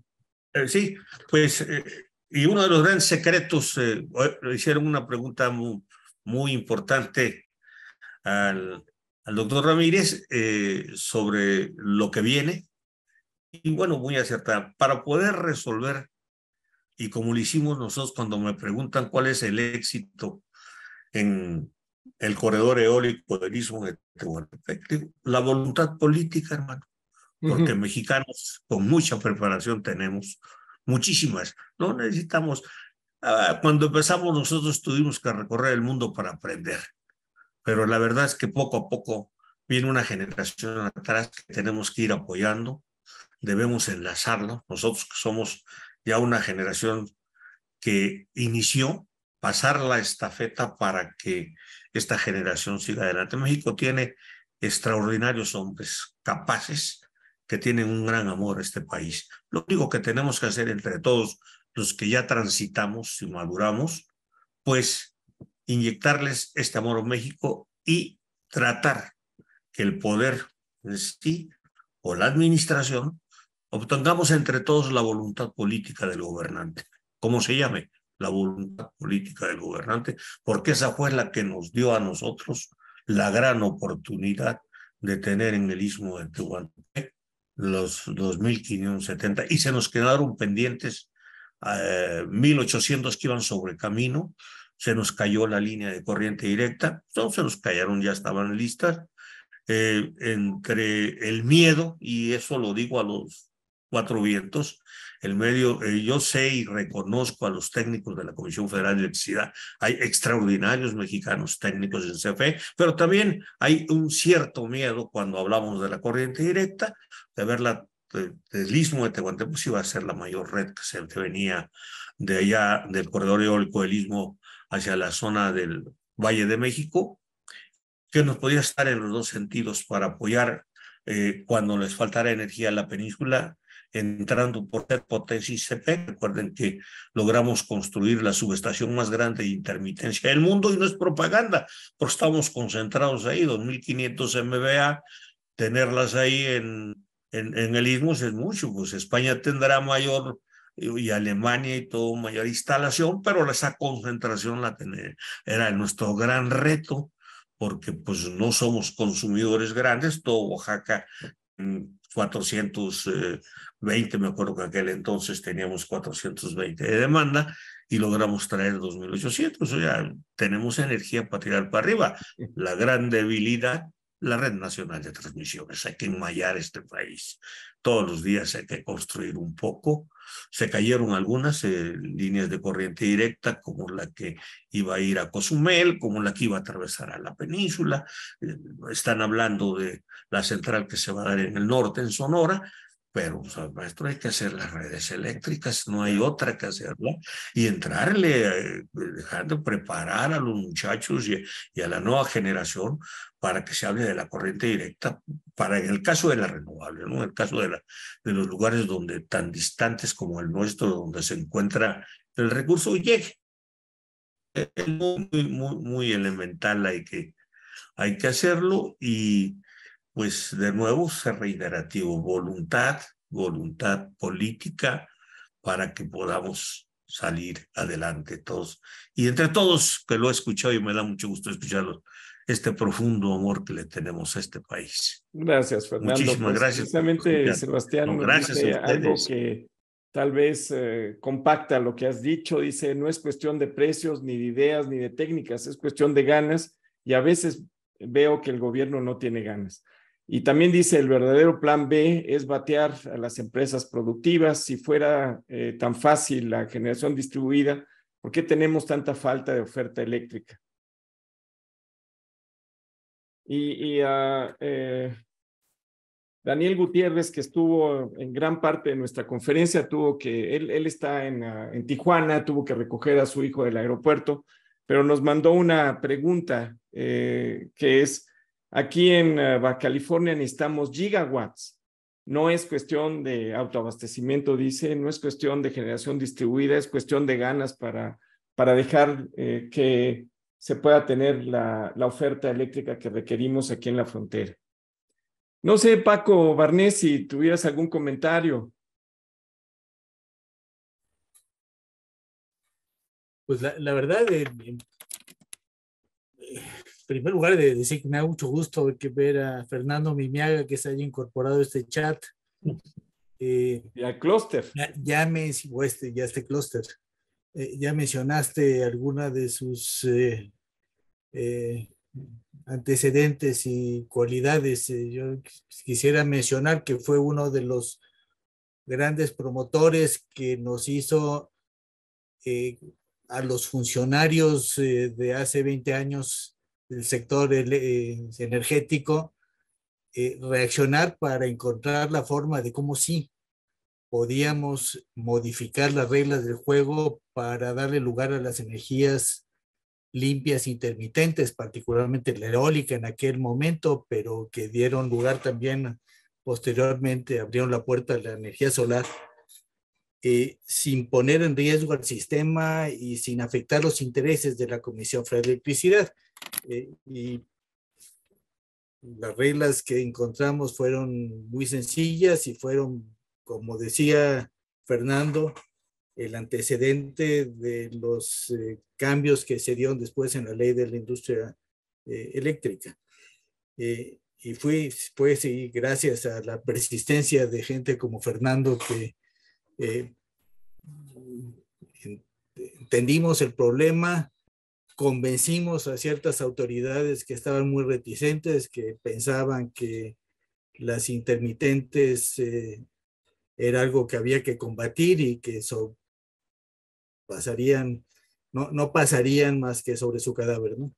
sí, pues, y uno de los grandes secretos, hicieron una pregunta muy, muy importante al doctor Ramírez sobre lo que viene, y bueno, muy acertada. Para poder resolver, y como lo hicimos nosotros cuando me preguntan cuál es el éxito en el corredor eólico del Istmo de Tehuantepec, la voluntad política, hermano, porque mexicanos con mucha preparación tenemos, muchísimas, no necesitamos. Cuando empezamos nosotros tuvimos que recorrer el mundo para aprender, pero la verdad es que poco a poco viene una generación atrás que tenemos que ir apoyando, debemos enlazarlo, nosotros que somos ya una generación que inició, pasar la estafeta para que esta generación siga adelante. México tiene extraordinarios hombres capaces que tienen un gran amor a este país. Lo único que tenemos que hacer entre todos los que ya transitamos y maduramos, pues inyectarles este amor a México y tratar que el poder en sí o la administración obtengamos entre todos la voluntad política del gobernante, como se llame, la voluntad política del gobernante, porque esa fue la que nos dio a nosotros la gran oportunidad de tener en el Istmo de Tehuantepec los 2.570, y se nos quedaron pendientes 1.800 que iban sobre camino. Se nos cayó la línea de corriente directa, no se nos cayeron, ya estaban listas. Entre el miedo, y eso lo digo a los cuatro vientos, el medio, yo sé y reconozco a los técnicos de la Comisión Federal de Electricidad, hay extraordinarios mexicanos técnicos en CFE, pero también hay un cierto miedo cuando hablamos de la corriente directa, de verla del Istmo de Tehuantepec, pues iba a ser la mayor red que se venía de allá del corredor eólico del Istmo hacia la zona del Valle de México, que nos podía estar en los dos sentidos para apoyar cuando les faltara energía a la península, entrando por potencia ICP. Recuerden que logramos construir la subestación más grande de intermitencia del mundo, y no es propaganda, porque estamos concentrados ahí, 2.500 MVA, tenerlas ahí en el Istmo es mucho. Pues España tendrá mayor, y Alemania y todo, mayor instalación, pero esa concentración era nuestro gran reto, porque pues no somos consumidores grandes. Todo Oaxaca, 420, me acuerdo que en aquel entonces teníamos 420 de demanda, y logramos traer 2.800, o sea, tenemos energía para tirar para arriba. La gran debilidad, la red nacional de transmisiones, hay que enmayar este país. Todos los días hay que construir un poco. Se cayeron algunas líneas de corriente directa, como la que iba a ir a Cozumel, como la que iba a atravesar a la península. Están hablando de la central que se va a dar en el norte, en Sonora, pero o sea, maestro, hay que hacer las redes eléctricas, no hay otra que hacerla, y entrarle, dejar de preparar a los muchachos y a la nueva generación para que se hable de la corriente directa, para en el caso de la renovable, ¿no? En el caso de los lugares donde tan distantes como el nuestro, donde se encuentra el recurso, llegue. Es muy elemental, hay que hacerlo y pues de nuevo ser reiterativo, voluntad política para que podamos salir adelante todos. Y entre todos, que lo he escuchado y me da mucho gusto escucharlo, este profundo amor que le tenemos a este país. Gracias, Fernando. Muchísimas Pues gracias por precisamente escuchar. Sebastián No, nos gracias a dice algo ustedes. que tal vez compacta lo que has dicho. Dice, no es cuestión de precios, ni de ideas, ni de técnicas, es cuestión de ganas y a veces veo que el gobierno no tiene ganas. Y también dice, el verdadero plan B es batear a las empresas productivas. Si fuera tan fácil la generación distribuida, ¿por qué tenemos tanta falta de oferta eléctrica? Daniel Gutiérrez, que estuvo en gran parte de nuestra conferencia, él está en Tijuana, tuvo que recoger a su hijo del aeropuerto, pero nos mandó una pregunta que es, aquí en Baja California necesitamos gigawatts. No es cuestión de autoabastecimiento, dice, no es cuestión de generación distribuida, es cuestión de ganas para dejar que se pueda tener la oferta eléctrica que requerimos aquí en la frontera. No sé, Paco Barnés, si tuvieras algún comentario. Pues la verdad, en primer lugar, de decir que me da mucho gusto ver a Fernando Mimiaga que se haya incorporado a este chat. Y al clúster. Ya este clúster. Ya mencionaste alguna de sus antecedentes y cualidades. Yo quisiera mencionar que fue uno de los grandes promotores que nos hizo a los funcionarios de hace 20 años del sector energético reaccionar para encontrar la forma de cómo sí podíamos modificar las reglas del juego para darle lugar a las energías limpias intermitentes, particularmente la eólica en aquel momento, pero que dieron lugar también posteriormente, abrieron la puerta a la energía solar, sin poner en riesgo al sistema y sin afectar los intereses de la Comisión Federal de Electricidad. Y las reglas que encontramos fueron muy sencillas y fueron, como decía Fernando, el antecedente de los cambios que se dieron después en la ley de la industria eléctrica. Y fue sí, gracias a la persistencia de gente como Fernando que entendimos el problema, convencimos a ciertas autoridades que estaban muy reticentes, que pensaban que las intermitentes era algo que había que combatir y que eso no pasarían más que sobre su cadáver, ¿no?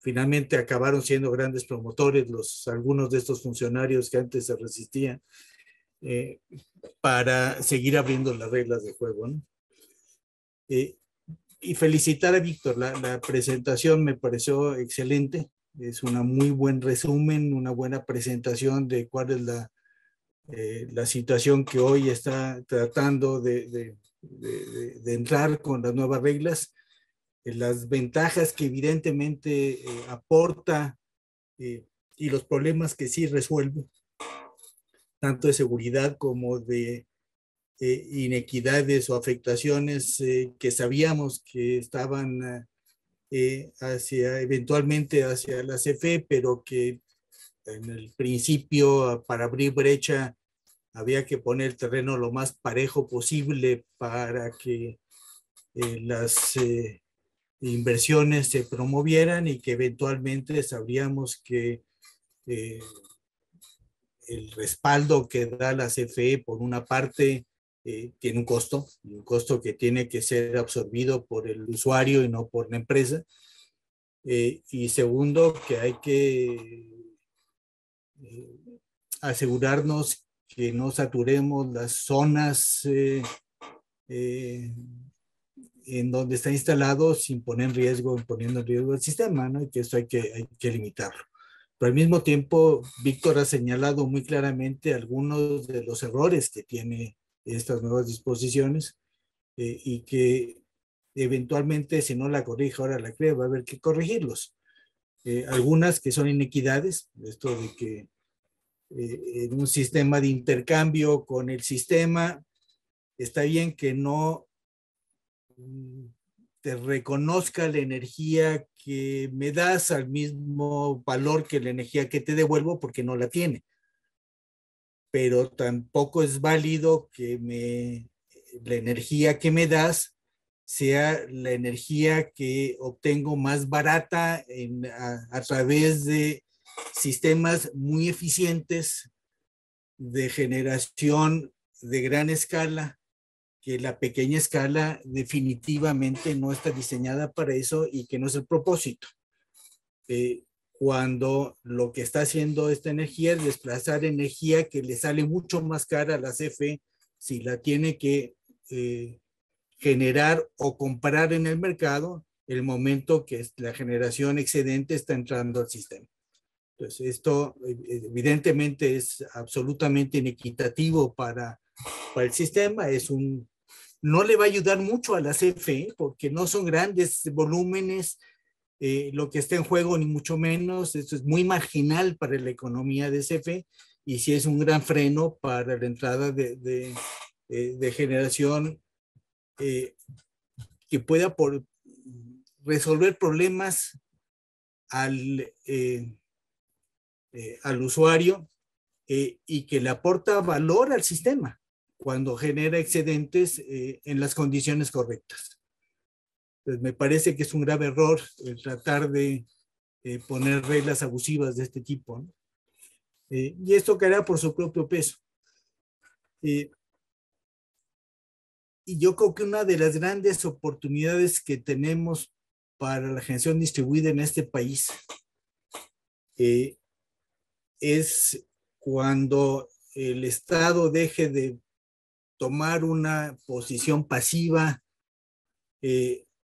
Finalmente acabaron siendo grandes promotores algunos de estos funcionarios que antes se resistían para seguir abriendo las reglas de juego, ¿no? Y felicitar a Víctor, la presentación me pareció excelente, es una muy buen resumen, una buena presentación de cuál es la situación que hoy está tratando de entrar con las nuevas reglas, las ventajas que evidentemente aporta y los problemas que sí resuelve, tanto de seguridad como de inequidades o afectaciones que sabíamos que estaban eventualmente hacia la CFE, pero que en el principio para abrir brecha había que poner el terreno lo más parejo posible para que las inversiones se promovieran y que eventualmente sabríamos que el respaldo que da la CFE por una parte tiene un costo que tiene que ser absorbido por el usuario y no por la empresa. Y segundo, que hay que asegurarnos que no saturemos las zonas en donde está instalado sin poner en riesgo, poniendo en riesgo el sistema, ¿no? Y que eso hay que limitarlo. Pero al mismo tiempo, Víctor ha señalado muy claramente algunos de los errores que tiene estas nuevas disposiciones y que eventualmente, si no la corrige ahora la CRE, va a haber que corregirlos. Algunas que son inequidades, esto de que en un sistema de intercambio con el sistema, está bien que no te reconozca la energía que me das al mismo valor que la energía que te devuelvo porque no la tiene. Pero tampoco es válido que la energía que me das sea la energía que obtengo más barata a través de sistemas muy eficientes de generación de gran escala, que la pequeña escala definitivamente no está diseñada para eso y que no es el propósito. Cuando lo que está haciendo esta energía es desplazar energía que le sale mucho más cara a la CFE si la tiene que generar o comprar en el mercado el momento que la generación excedente está entrando al sistema. Entonces, esto evidentemente es absolutamente inequitativo para el sistema. No le va a ayudar mucho a la CFE porque no son grandes volúmenes lo que está en juego, ni mucho menos. Esto es muy marginal para la economía de CFE y sí es un gran freno para la entrada de generación que pueda resolver problemas al usuario y que le aporta valor al sistema cuando genera excedentes en las condiciones correctas. Entonces, me parece que es un grave error tratar de poner reglas abusivas de este tipo, ¿no? Y esto caerá por su propio peso. Y yo creo que una de las grandes oportunidades que tenemos para la generación distribuida en este país es cuando el Estado deje de tomar una posición pasiva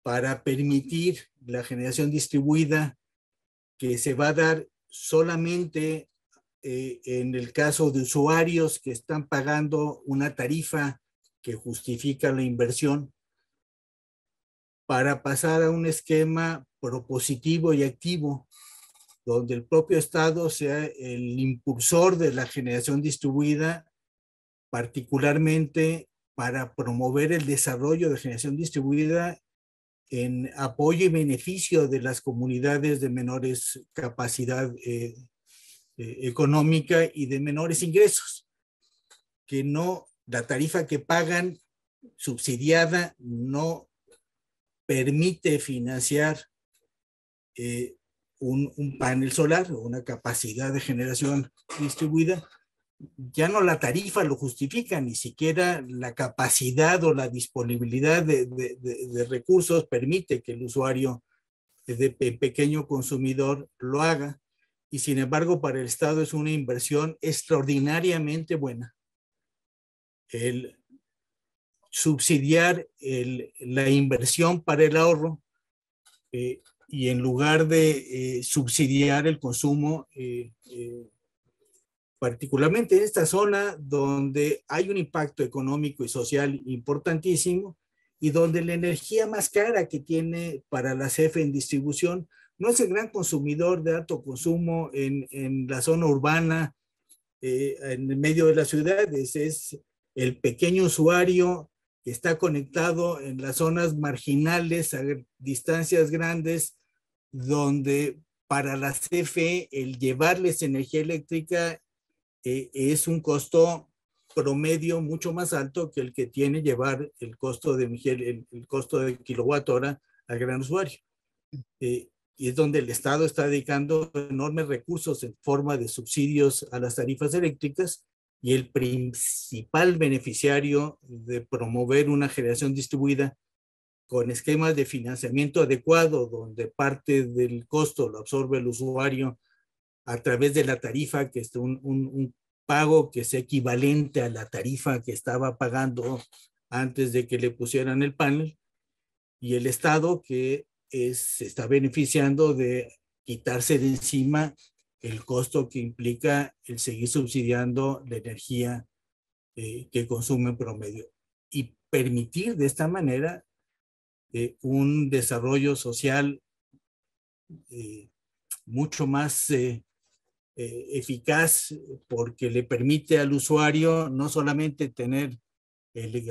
para permitir la generación distribuida que se va a dar solamente en el caso de usuarios que están pagando una tarifa que justifica la inversión, para pasar a un esquema propositivo y activo donde el propio Estado sea el impulsor de la generación distribuida, particularmente para promover el desarrollo de generación distribuida en apoyo y beneficio de las comunidades de menores capacidad económica y de menores ingresos, que no, la tarifa que pagan subsidiada no permite financiar un panel solar o una capacidad de generación distribuida. Ya no la tarifa lo justifica, ni siquiera la capacidad o la disponibilidad de recursos permite que el usuario de pequeño consumidor lo haga, y sin embargo para el Estado es una inversión extraordinariamente buena el subsidiar la inversión para el ahorro y en lugar de subsidiar el consumo, particularmente en esta zona donde hay un impacto económico y social importantísimo y donde la energía más cara que tiene para la CFE en distribución no es el gran consumidor de alto consumo en la zona urbana, en el medio de las ciudades, es el pequeño usuario que está conectado en las zonas marginales a distancias grandes, donde para la CFE el llevarles energía eléctrica es un costo promedio mucho más alto que el que tiene llevar el costo de kilowatt hora al gran usuario. Y es donde el Estado está dedicando enormes recursos en forma de subsidios a las tarifas eléctricas, y el principal beneficiario de promover una generación distribuida con esquemas de financiamiento adecuado, donde parte del costo lo absorbe el usuario a través de la tarifa, que es un pago que sea equivalente a la tarifa que estaba pagando antes de que le pusieran el panel, y el Estado que se está beneficiando de quitarse de encima el costo que implica el seguir subsidiando la energía que consume en promedio, y permitir de esta manera un desarrollo social eh, mucho más eficaz, porque le permite al usuario no solamente tener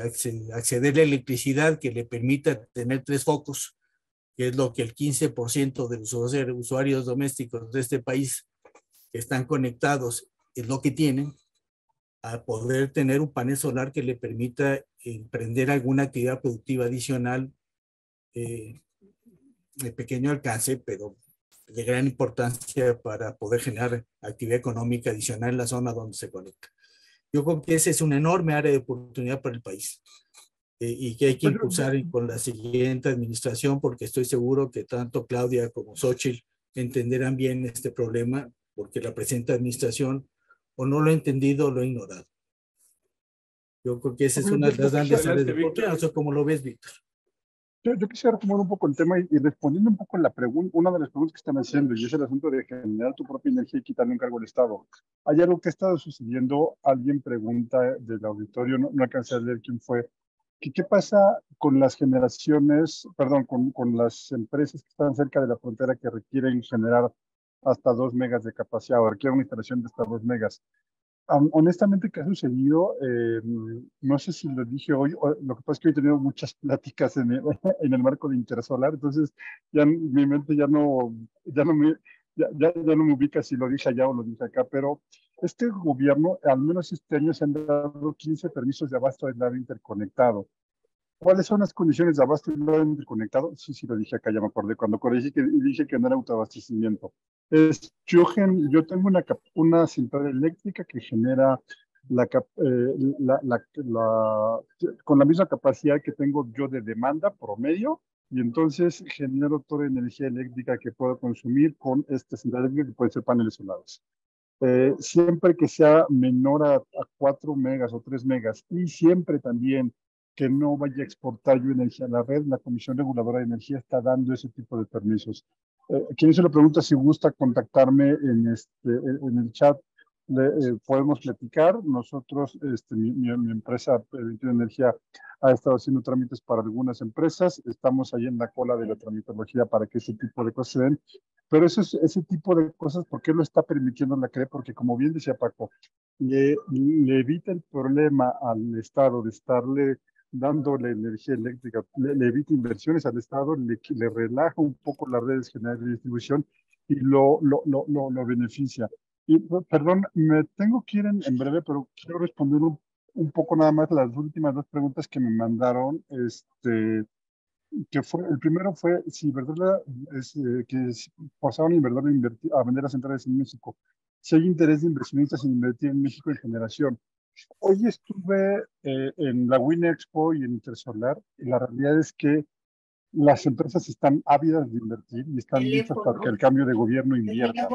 acceder a la electricidad que le permita tener 3 focos, que es lo que el 15% de los usuarios domésticos de este país que están conectados es lo que tienen, a poder tener un panel solar que le permita emprender alguna actividad productiva adicional de pequeño alcance, pero de gran importancia para poder generar actividad económica adicional en la zona donde se conecta. Yo creo que ese es una enorme área de oportunidad para el país y que hay que impulsar con la siguiente administración, porque estoy seguro que tanto Claudia como Xóchitl entenderán bien este problema, porque la presente administración o no lo ha entendido o lo ha ignorado. Yo creo que esa es una de las grandes áreas de oportunidad. No sé cómo lo ves, Víctor. Yo quisiera retomar un poco el tema y respondiendo un poco a la pregunta, una de las preguntas que están haciendo, y es el asunto de generar tu propia energía y quitarle un cargo al Estado. Hay algo que ha estado sucediendo, alguien pregunta del auditorio, no alcancé a leer quién fue, que qué pasa con las generaciones, perdón, con las empresas que están cerca de la frontera que requieren generar hasta 2 megas de capacidad o requieren una instalación de hasta 2 megas. Honestamente, ¿qué ha sucedido? No sé si lo dije hoy, lo que pasa es que hoy he tenido muchas pláticas en en el marco de Intersolar, entonces ya mi mente ya no me ubica si lo dije allá o lo dije acá, pero este gobierno, al menos este año, se han dado 15 permisos de abasto de lado interconectado. ¿Cuáles son las condiciones de abasto y lado interconectado? Sí, lo dije acá, ya me acordé, cuando corregí que dije que no era autoabastecimiento. Yo tengo una central eléctrica que genera con la misma capacidad que tengo yo de demanda promedio, y entonces genero toda la energía eléctrica que puedo consumir con esta central eléctrica que puede ser paneles solares. Siempre que sea menor a 4 megas o 3 megas, y siempre también que no vaya a exportar yo energía a la red, la Comisión Reguladora de Energía está dando ese tipo de permisos. Quien se lo pregunta si gusta contactarme en el chat, podemos platicar. Nosotros, mi empresa, 21 Energía, ha estado haciendo trámites para algunas empresas. Estamos ahí en la cola de la tramitología para que ese tipo de cosas se den. Pero ese tipo de cosas, ¿por qué lo está permitiendo la CRE? Porque, como bien decía Paco, le evita el problema al Estado de estarle dándole energía eléctrica, le evita inversiones al Estado, le relaja un poco las redes generales de distribución y lo beneficia. Y, perdón, me tengo que ir en breve, pero quiero responder un poco nada más las últimas 2 preguntas que me mandaron. El primero fue si Iberdrola pasaron Iberdrola a vender las centrales en México. Si hay interés de inversionistas en invertir en México en generación. Hoy estuve en la Winexpo y en Intersolar, y la realidad es que las empresas están ávidas de invertir y están listas para que el cambio de gobierno invierta.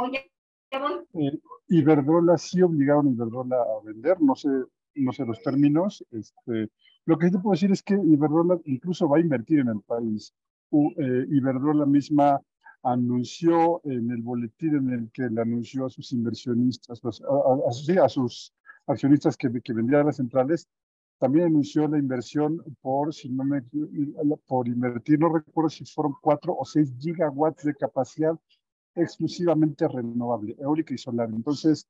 Iberdrola sí obligaron a Iberdrola a vender, no sé los términos. Lo que sí te puedo decir es que Iberdrola incluso va a invertir en el país. Iberdrola misma anunció en el boletín en el que le anunció a sus inversionistas, a sus accionistas que vendrían las centrales, también anunció la inversión por invertir, no recuerdo si fueron 4 o 6 gigawatts de capacidad exclusivamente renovable, eólica y solar. Entonces,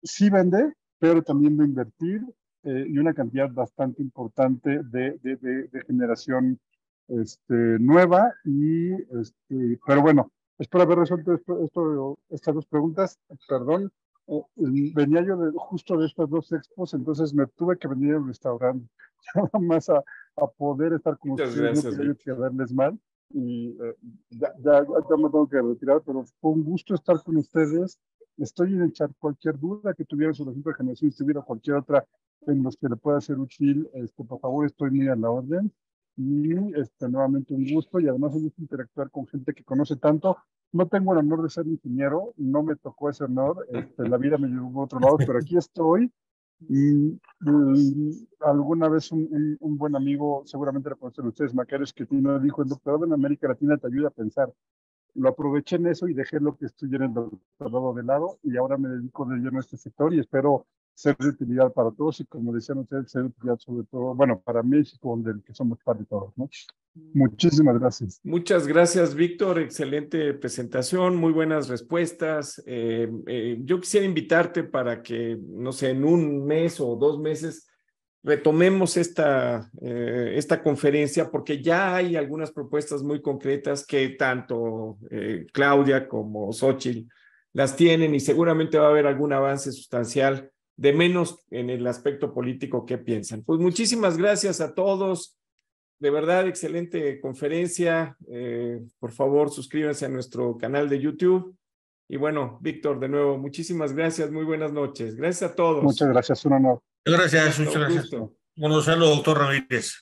sí vende, pero también va a invertir y una cantidad bastante importante de generación nueva. Pero bueno, espero haber resuelto estas 2 preguntas. Perdón, venía yo justo de estas 2 expos, entonces me tuve que venir al restaurante nada más a poder estar con Muchas ustedes, gracias, no quería quedarles mal. Y ya me tengo que retirar, pero fue un gusto estar con ustedes. Estoy en el chat. Cualquier duda que tuvieran sobre la generación, si tuviera cualquier otra en los que le pueda ser útil, por favor, estoy muy a la orden. Y nuevamente un gusto, y además un gusto interactuar con gente que conoce tanto. No tengo el honor de ser ingeniero, no me tocó ese honor, la vida me llevó a otro lado, pero aquí estoy. Y alguna vez un buen amigo, seguramente lo conocen ustedes, Macario Schettino, dijo: el doctorado en América Latina te ayuda a pensar. Lo aproveché en eso y dejé lo que estudié en el doctorado de lado, y ahora me dedico de lleno a este sector y espero ser de utilidad para todos, y como decían ustedes, ser de utilidad sobre todo, bueno, para México, del que somos parte de todos, ¿no? Muchísimas gracias. Muchas gracias, Víctor. Excelente presentación, muy buenas respuestas. Yo quisiera invitarte para que, no sé, en un mes o 2 meses retomemos esta conferencia, porque ya hay algunas propuestas muy concretas que tanto Claudia como Xóchitl las tienen, y seguramente va a haber algún avance sustancial, de menos en el aspecto político que piensan. Pues muchísimas gracias a todos. De verdad, excelente conferencia. Por favor, suscríbanse a nuestro canal de YouTube. Y bueno, Víctor, de nuevo, muchísimas gracias. Muy buenas noches. Gracias a todos. Muchas gracias, un honor. Gracias, muchas gracias. Gusto. Bueno, saludos, doctor Ramírez.